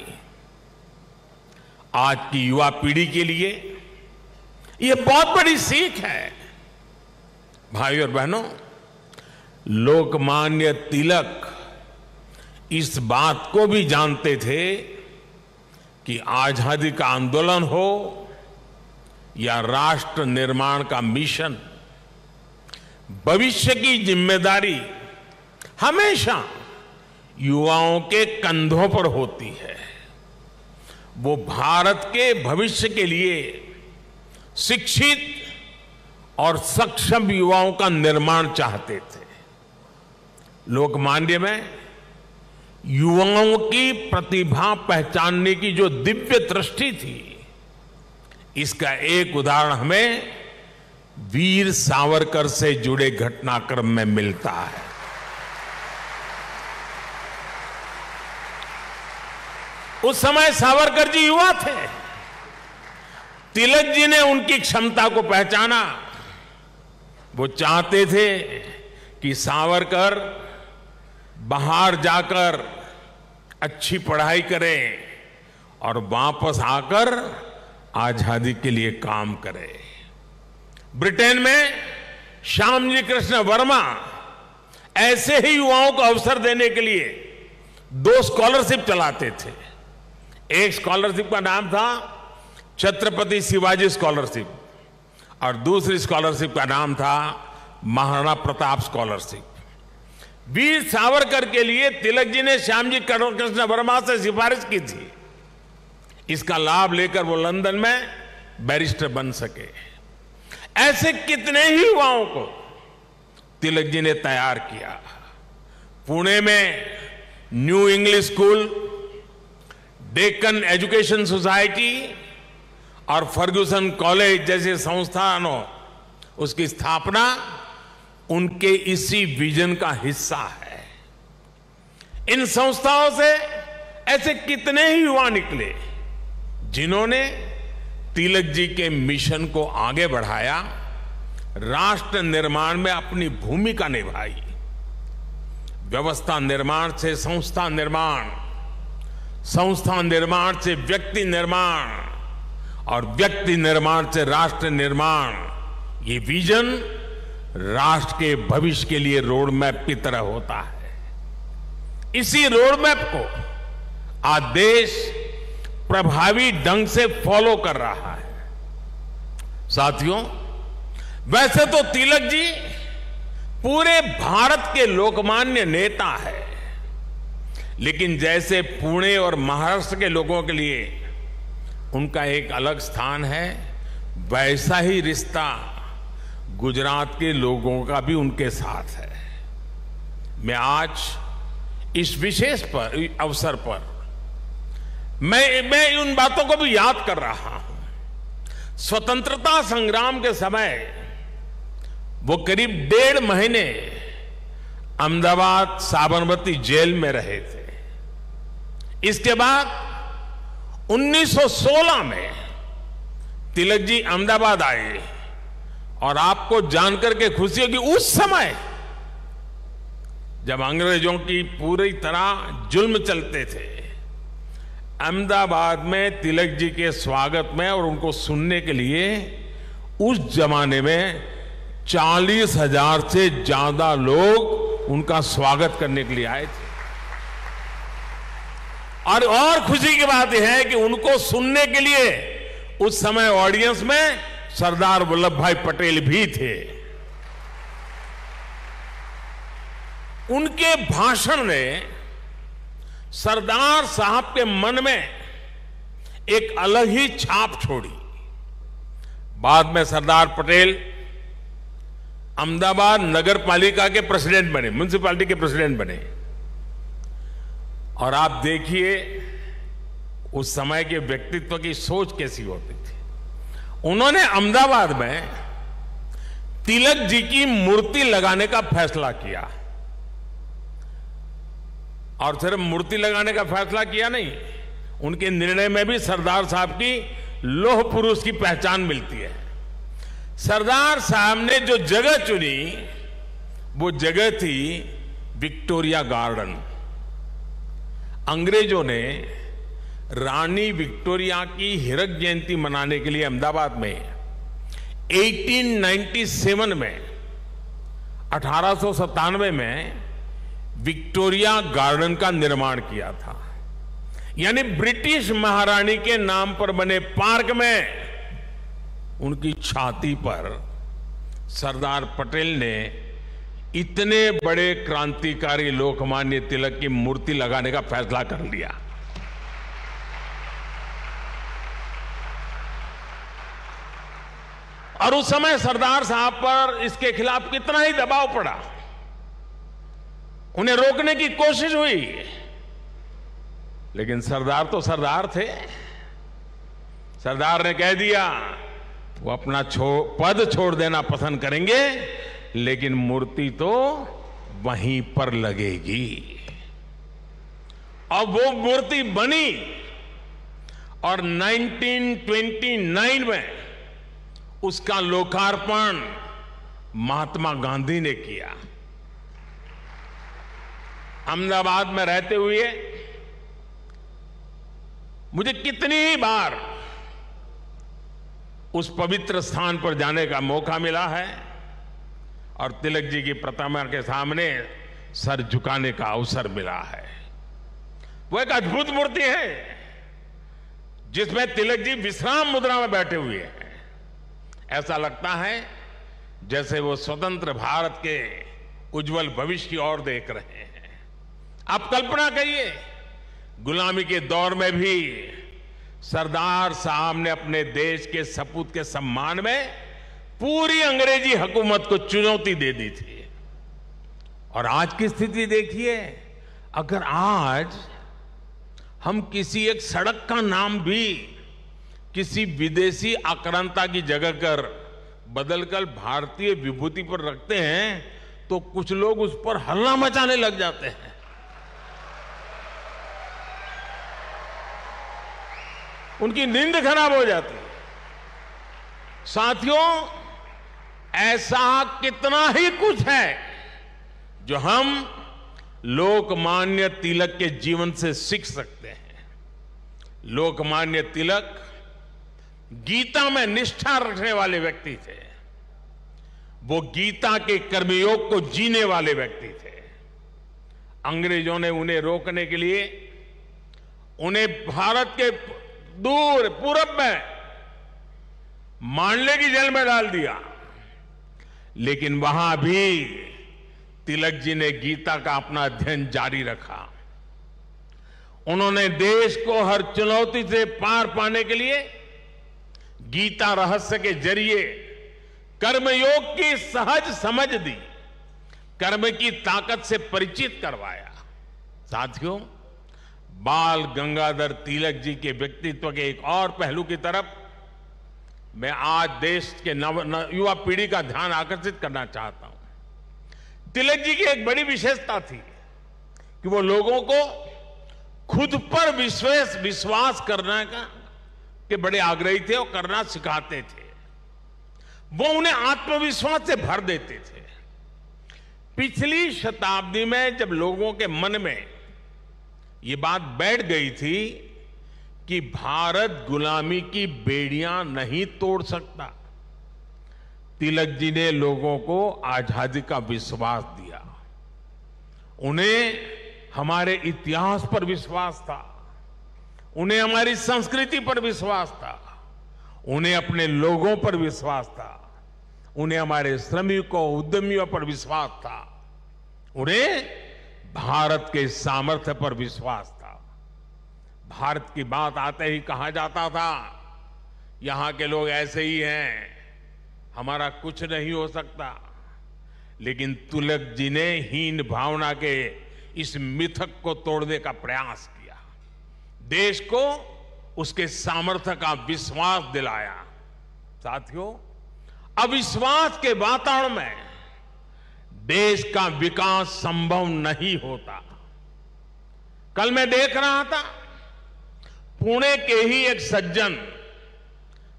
आज की युवा पीढ़ी के लिए यह बहुत बड़ी सीख है। भाइयों और बहनों, लोकमान्य तिलक इस बात को भी जानते थे कि आजादी का आंदोलन हो या राष्ट्र निर्माण का मिशन, भविष्य की जिम्मेदारी हमेशा युवाओं के कंधों पर होती है। वो भारत के भविष्य के लिए शिक्षित और सक्षम युवाओं का निर्माण चाहते थे। लोकमान्य में युवाओं की प्रतिभा पहचानने की जो दिव्य दृष्टि थी, इसका एक उदाहरण हमें वीर सावरकर से जुड़े घटनाक्रम में मिलता है। उस समय सावरकर जी युवा थे। तिलक जी ने उनकी क्षमता को पहचाना। वो चाहते थे कि सावरकर बाहर जाकर अच्छी पढ़ाई करें और वापस आकर आजादी के लिए काम करें। ब्रिटेन में श्यामजी कृष्ण वर्मा ऐसे ही युवाओं को अवसर देने के लिए 2 स्कॉलरशिप चलाते थे। एक स्कॉलरशिप का नाम था छत्रपति शिवाजी स्कॉलरशिप और दूसरी स्कॉलरशिप का नाम था महाराणा प्रताप स्कॉलरशिप। वीर सावरकर के लिए तिलक जी ने श्यामजी कृष्ण वर्मा से सिफारिश की थी। इसका लाभ लेकर वो लंदन में बैरिस्टर बन सके। ऐसे कितने ही युवाओं को तिलक जी ने तैयार किया। पुणे में new English school, Deccan education society और फर्ग्यूसन कॉलेज जैसे संस्थानों, उसकी स्थापना उनके इसी विजन का हिस्सा है। इन संस्थाओं से ऐसे कितने ही युवा निकले जिन्होंने तिलक जी के मिशन को आगे बढ़ाया, राष्ट्र निर्माण में अपनी भूमिका निभाई। व्यवस्था निर्माण से संस्था निर्माण, संस्था निर्माण से व्यक्ति निर्माण और व्यक्ति निर्माण से राष्ट्र निर्माण, ये विजन राष्ट्र के भविष्य के लिए रोड मैप की तरह होता है। इसी रोड मैप को आज देश प्रभावी ढंग से फॉलो कर रहा है। साथियों, वैसे तो तिलक जी पूरे भारत के लोकमान्य नेता है, लेकिन जैसे पुणे और महाराष्ट्र के लोगों के लिए उनका एक अलग स्थान है, वैसा ही रिश्ता गुजरात के लोगों का भी उनके साथ है। मैं आज इस विशेष अवसर पर मैं उन बातों को भी याद कर रहा हूं। स्वतंत्रता संग्राम के समय वो करीब 1.5 महीने अहमदाबाद साबरमती जेल में रहे थे। इसके बाद 1916 में तिलक जी अहमदाबाद आए और आपको जानकर के खुशी होगी, उस समय जब अंग्रेजों की पूरी तरह जुल्म चलते थे, अहमदाबाद में तिलक जी के स्वागत में और उनको सुनने के लिए उस जमाने में 40,000 से ज्यादा लोग उनका स्वागत करने के लिए आए थे। और खुशी की बात यह है कि उनको सुनने के लिए उस समय ऑडियंस में सरदार वल्लभ भाई पटेल भी थे। उनके भाषण ने सरदार साहब के मन में एक अलग ही छाप छोड़ी। बाद में सरदार पटेल अहमदाबाद नगर पालिका के प्रेसिडेंट बने, म्युनिसिपैलिटी के प्रेसिडेंट बने। और आप देखिए उस समय के व्यक्तित्व की सोच कैसी होती थी। उन्होंने अहमदाबाद में तिलक जी की मूर्ति लगाने का फैसला किया। और सिर्फ मूर्ति लगाने का फैसला किया नहीं, उनके निर्णय में भी सरदार साहब की लौह पुरुष की पहचान मिलती है। सरदार साहब ने जो जगह चुनी वो जगह थी विक्टोरिया गार्डन। अंग्रेजों ने रानी विक्टोरिया की हीरक जयंती मनाने के लिए अहमदाबाद में 1897 में 1897 में विक्टोरिया गार्डन का निर्माण किया था। यानी ब्रिटिश महारानी के नाम पर बने पार्क में उनकी छाती पर सरदार पटेल ने इतने बड़े क्रांतिकारी लोकमान्य तिलक की मूर्ति लगाने का फैसला कर लिया। और उस समय सरदार साहब पर इसके खिलाफ कितना ही दबाव पड़ा, उन्हें रोकने की कोशिश हुई, लेकिन सरदार तो सरदार थे। सरदार ने कह दिया वो अपना पद छोड़ देना पसंद करेंगे, लेकिन मूर्ति तो वहीं पर लगेगी। और वो मूर्ति बनी और 1929 में उसका लोकार्पण महात्मा गांधी ने किया। अहमदाबाद में रहते हुए मुझे कितनी ही बार उस पवित्र स्थान पर जाने का मौका मिला है और तिलक जी की प्रतिमा के सामने सर झुकाने का अवसर मिला है। वो एक अद्भुत मूर्ति है जिसमें तिलक जी विश्राम मुद्रा में बैठे हुए हैं। ऐसा लगता है जैसे वो स्वतंत्र भारत के उज्जवल भविष्य की ओर देख रहे हैं। आप कल्पना करिए, गुलामी के दौर में भी सरदार साहब ने अपने देश के सपूत के सम्मान में पूरी अंग्रेजी हुकूमत को चुनौती दे दी थी। और आज की स्थिति देखिए, अगर आज हम किसी एक सड़क का नाम भी किसी विदेशी आक्रांता की जगह कर बदलकर भारतीय विभूति पर रखते हैं तो कुछ लोग उस पर हल्ला मचाने लग जाते हैं। उनकी नींद खराब हो जाती है। साथियों, ऐसा कितना ही कुछ है जो हम लोकमान्य तिलक के जीवन से सीख सकते हैं। लोकमान्य तिलक गीता में निष्ठा रखने वाले व्यक्ति थे। वो गीता के कर्मयोग को जीने वाले व्यक्ति थे। अंग्रेजों ने उन्हें रोकने के लिए उन्हें भारत के दूर पूरब में मांडले की जेल में डाल दिया, लेकिन वहां भी तिलक जी ने गीता का अपना अध्ययन जारी रखा। उन्होंने देश को हर चुनौती से पार पाने के लिए गीता रहस्य के जरिए कर्मयोग की सहज समझ दी, कर्म की ताकत से परिचित करवाया। साथियों, बाल गंगाधर तिलक जी के व्यक्तित्व के एक और पहलू की तरफ मैं आज देश के युवा पीढ़ी का ध्यान आकर्षित करना चाहता हूं। तिलक जी की एक बड़ी विशेषता थी कि वो लोगों को खुद पर विश्वास करने के बड़े आग्रही थे और करना सिखाते थे। वो उन्हें आत्मविश्वास से भर देते थे। पिछली शताब्दी में जब लोगों के मन में ये बात बैठ गई थी कि भारत गुलामी की बेड़ियां नहीं तोड़ सकता, तिलक जी ने लोगों को आजादी का विश्वास दिया। उन्हें हमारे इतिहास पर विश्वास था, उन्हें हमारी संस्कृति पर विश्वास था, उन्हें अपने लोगों पर विश्वास था, उन्हें हमारे श्रमिकों उद्यमियों पर विश्वास था, उन्हें भारत के सामर्थ्य पर विश्वास था। भारत की बात आते ही कहा जाता था, यहां के लोग ऐसे ही हैं, हमारा कुछ नहीं हो सकता। लेकिन तिलक जी ने हीन भावना के इस मिथक को तोड़ने का प्रयास किया, देश को उसके सामर्थ्य का विश्वास दिलाया। साथियों, अविश्वास के वातावरण में देश का विकास संभव नहीं होता। कल मैं देख रहा था, पुणे के ही एक सज्जन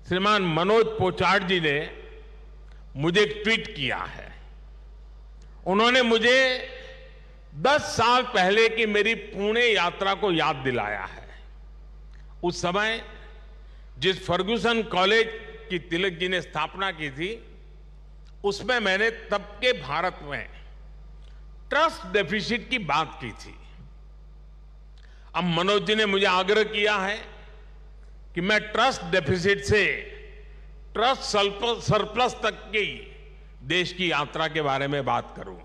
श्रीमान मनोज पोचाट जी ने मुझे एक ट्वीट किया है। उन्होंने मुझे 10 साल पहले की मेरी पुणे यात्रा को याद दिलाया है। उस समय जिस फर्ग्यूसन कॉलेज की तिलक जी ने स्थापना की थी, उसमें मैंने तब के भारत में ट्रस्ट डेफिसिट की बात की थी। अब मनोज जी ने मुझे आग्रह किया है कि मैं ट्रस्ट डेफिसिट से ट्रस्ट सरप्लस तक की देश की यात्रा के बारे में बात करूं।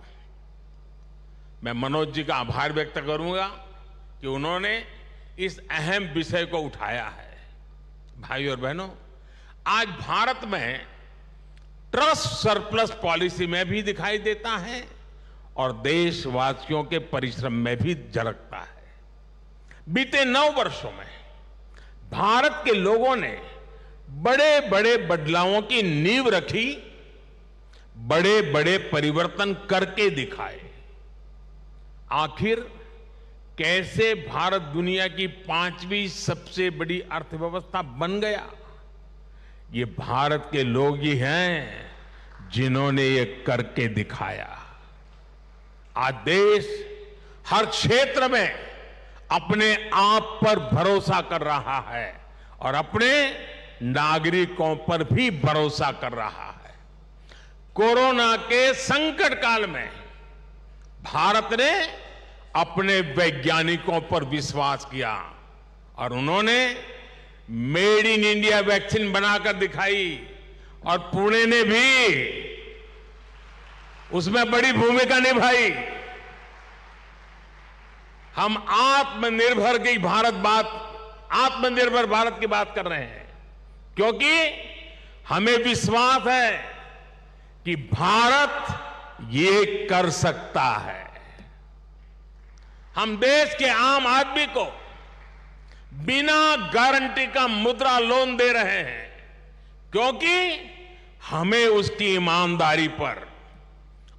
मैं मनोज जी का आभार व्यक्त करूंगा कि उन्होंने इस अहम विषय को उठाया है। भाइयों और बहनों, आज भारत में ट्रस्ट सरप्लस पॉलिसी में भी दिखाई देता है और देशवासियों के परिश्रम में भी झलकता है। बीते 9 वर्षों में भारत के लोगों ने बड़े बड़े बदलावों की नींव रखी, बड़े बड़े परिवर्तन करके दिखाए। आखिर कैसे भारत दुनिया की 5वीं सबसे बड़ी अर्थव्यवस्था बन गया? ये भारत के लोग ही हैं जिन्होंने ये करके दिखाया। आज देश हर क्षेत्र में अपने आप पर भरोसा कर रहा है और अपने नागरिकों पर भी भरोसा कर रहा है। कोरोना के संकट काल में भारत ने अपने वैज्ञानिकों पर विश्वास किया और उन्होंने मेड इन इंडिया वैक्सीन बनाकर दिखाई और पुणे ने भी उसमें बड़ी भूमिका निभाई। हम आत्मनिर्भर भारत की बात कर रहे हैं क्योंकि हमें विश्वास है कि भारत ये कर सकता है। हम देश के आम आदमी को बिना गारंटी का मुद्रा लोन दे रहे हैं क्योंकि हमें उसकी ईमानदारी पर,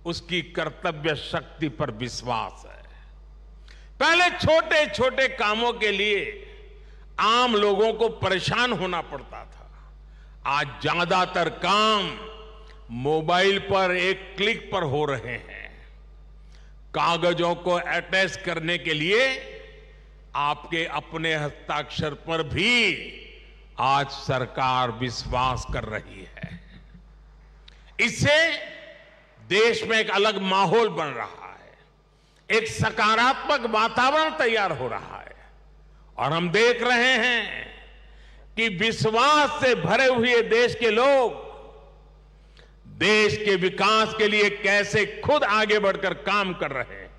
उसकी कर्तव्य शक्ति पर विश्वास है। पहले छोटे छोटे कामों के लिए आम लोगों को परेशान होना पड़ता था। आज ज्यादातर काम मोबाइल पर एक क्लिक पर हो रहे हैं। कागजों को अटैच करने के लिए आपके अपने हस्ताक्षर पर भी आज सरकार विश्वास कर रही है। इससे देश में एक अलग माहौल बन रहा है, एक सकारात्मक वातावरण तैयार हो रहा है और हम देख रहे हैं कि विश्वास से भरे हुए देश के लोग देश के विकास के लिए कैसे खुद आगे बढ़कर काम कर रहे हैं।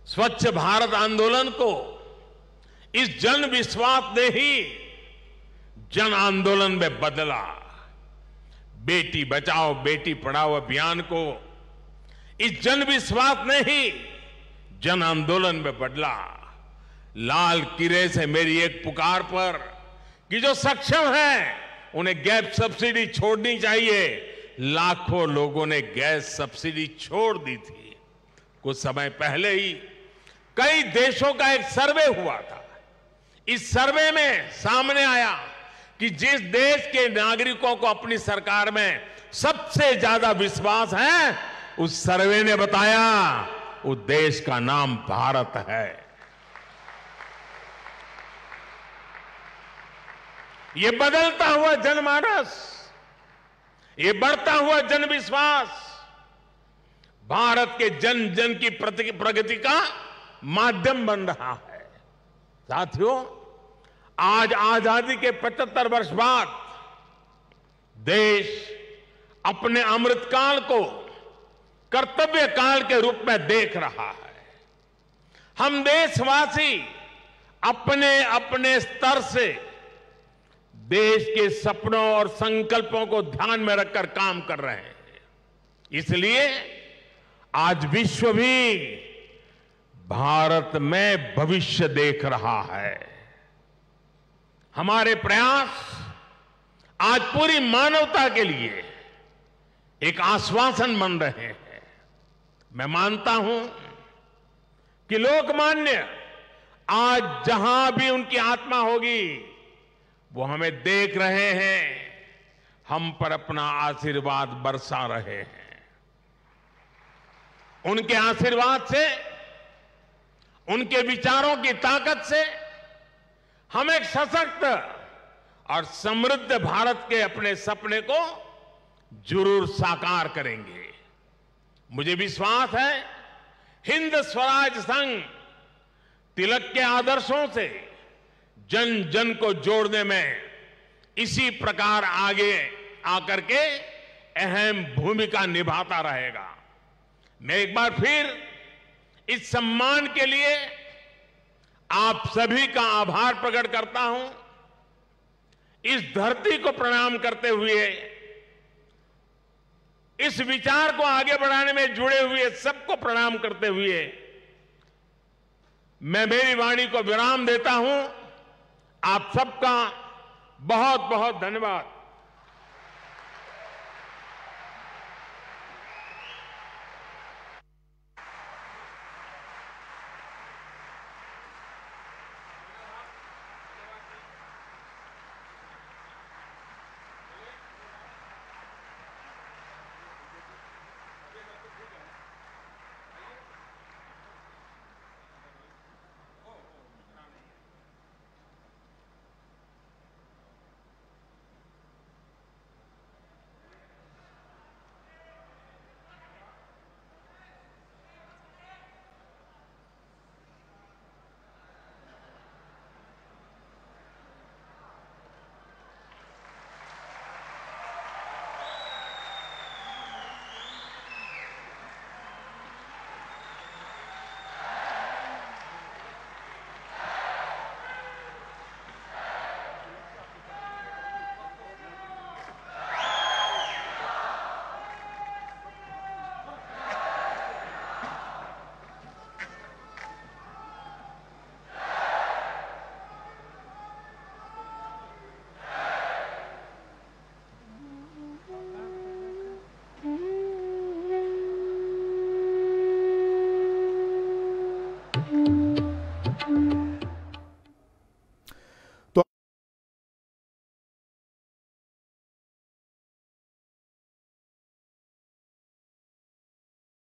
स्वच्छ भारत आंदोलन को इस जन विश्वास ने ही जन आंदोलन में बदला। बेटी बचाओ बेटी पढ़ाओ अभियान को इस जन विश्वास ने ही जन आंदोलन में बदला। लाल किले से मेरी एक पुकार पर कि जो सक्षम हैं उन्हें गैस सब्सिडी छोड़नी चाहिए, लाखों लोगों ने गैस सब्सिडी छोड़ दी थी। कुछ समय पहले ही कई देशों का एक सर्वे हुआ था। इस सर्वे में सामने आया कि जिस देश के नागरिकों को अपनी सरकार में सबसे ज्यादा विश्वास है, उस सर्वे ने बताया उस देश का नाम भारत है। ये बदलता हुआ जनमानस, ये बढ़ता हुआ जनविश्वास भारत के जन जन की प्रगति का माध्यम बन रहा है। साथियों, आज आजादी के 75 वर्ष बाद देश अपने अमृतकाल को कर्तव्य काल के रूप में देख रहा है। हम देशवासी अपने अपने स्तर से देश के सपनों और संकल्पों को ध्यान में रखकर काम कर रहे हैं। इसलिए आज विश्व भी भारत में भविष्य देख रहा है। हमारे प्रयास आज पूरी मानवता के लिए एक आश्वासन बन रहे हैं। मैं मानता हूं कि लोकमान्य आज जहां भी उनकी आत्मा होगी वो हमें देख रहे हैं, हम पर अपना आशीर्वाद बरसा रहे हैं। उनके आशीर्वाद से, उनके विचारों की ताकत से हम एक सशक्त और समृद्ध भारत के अपने सपने को जरूर साकार करेंगे। मुझे विश्वास है हिंद स्वराज संघ तिलक के आदर्शों से जन जन को जोड़ने में इसी प्रकार आगे आकर के अहम भूमिका निभाता रहेगा। मैं एक बार फिर इस सम्मान के लिए आप सभी का आभार प्रकट करता हूं। इस धरती को प्रणाम करते हुए, इस विचार को आगे बढ़ाने में जुड़े हुए सबको प्रणाम करते हुए मैं मेरी वाणी को विराम देता हूं। आप सबका बहुत बहुत धन्यवाद।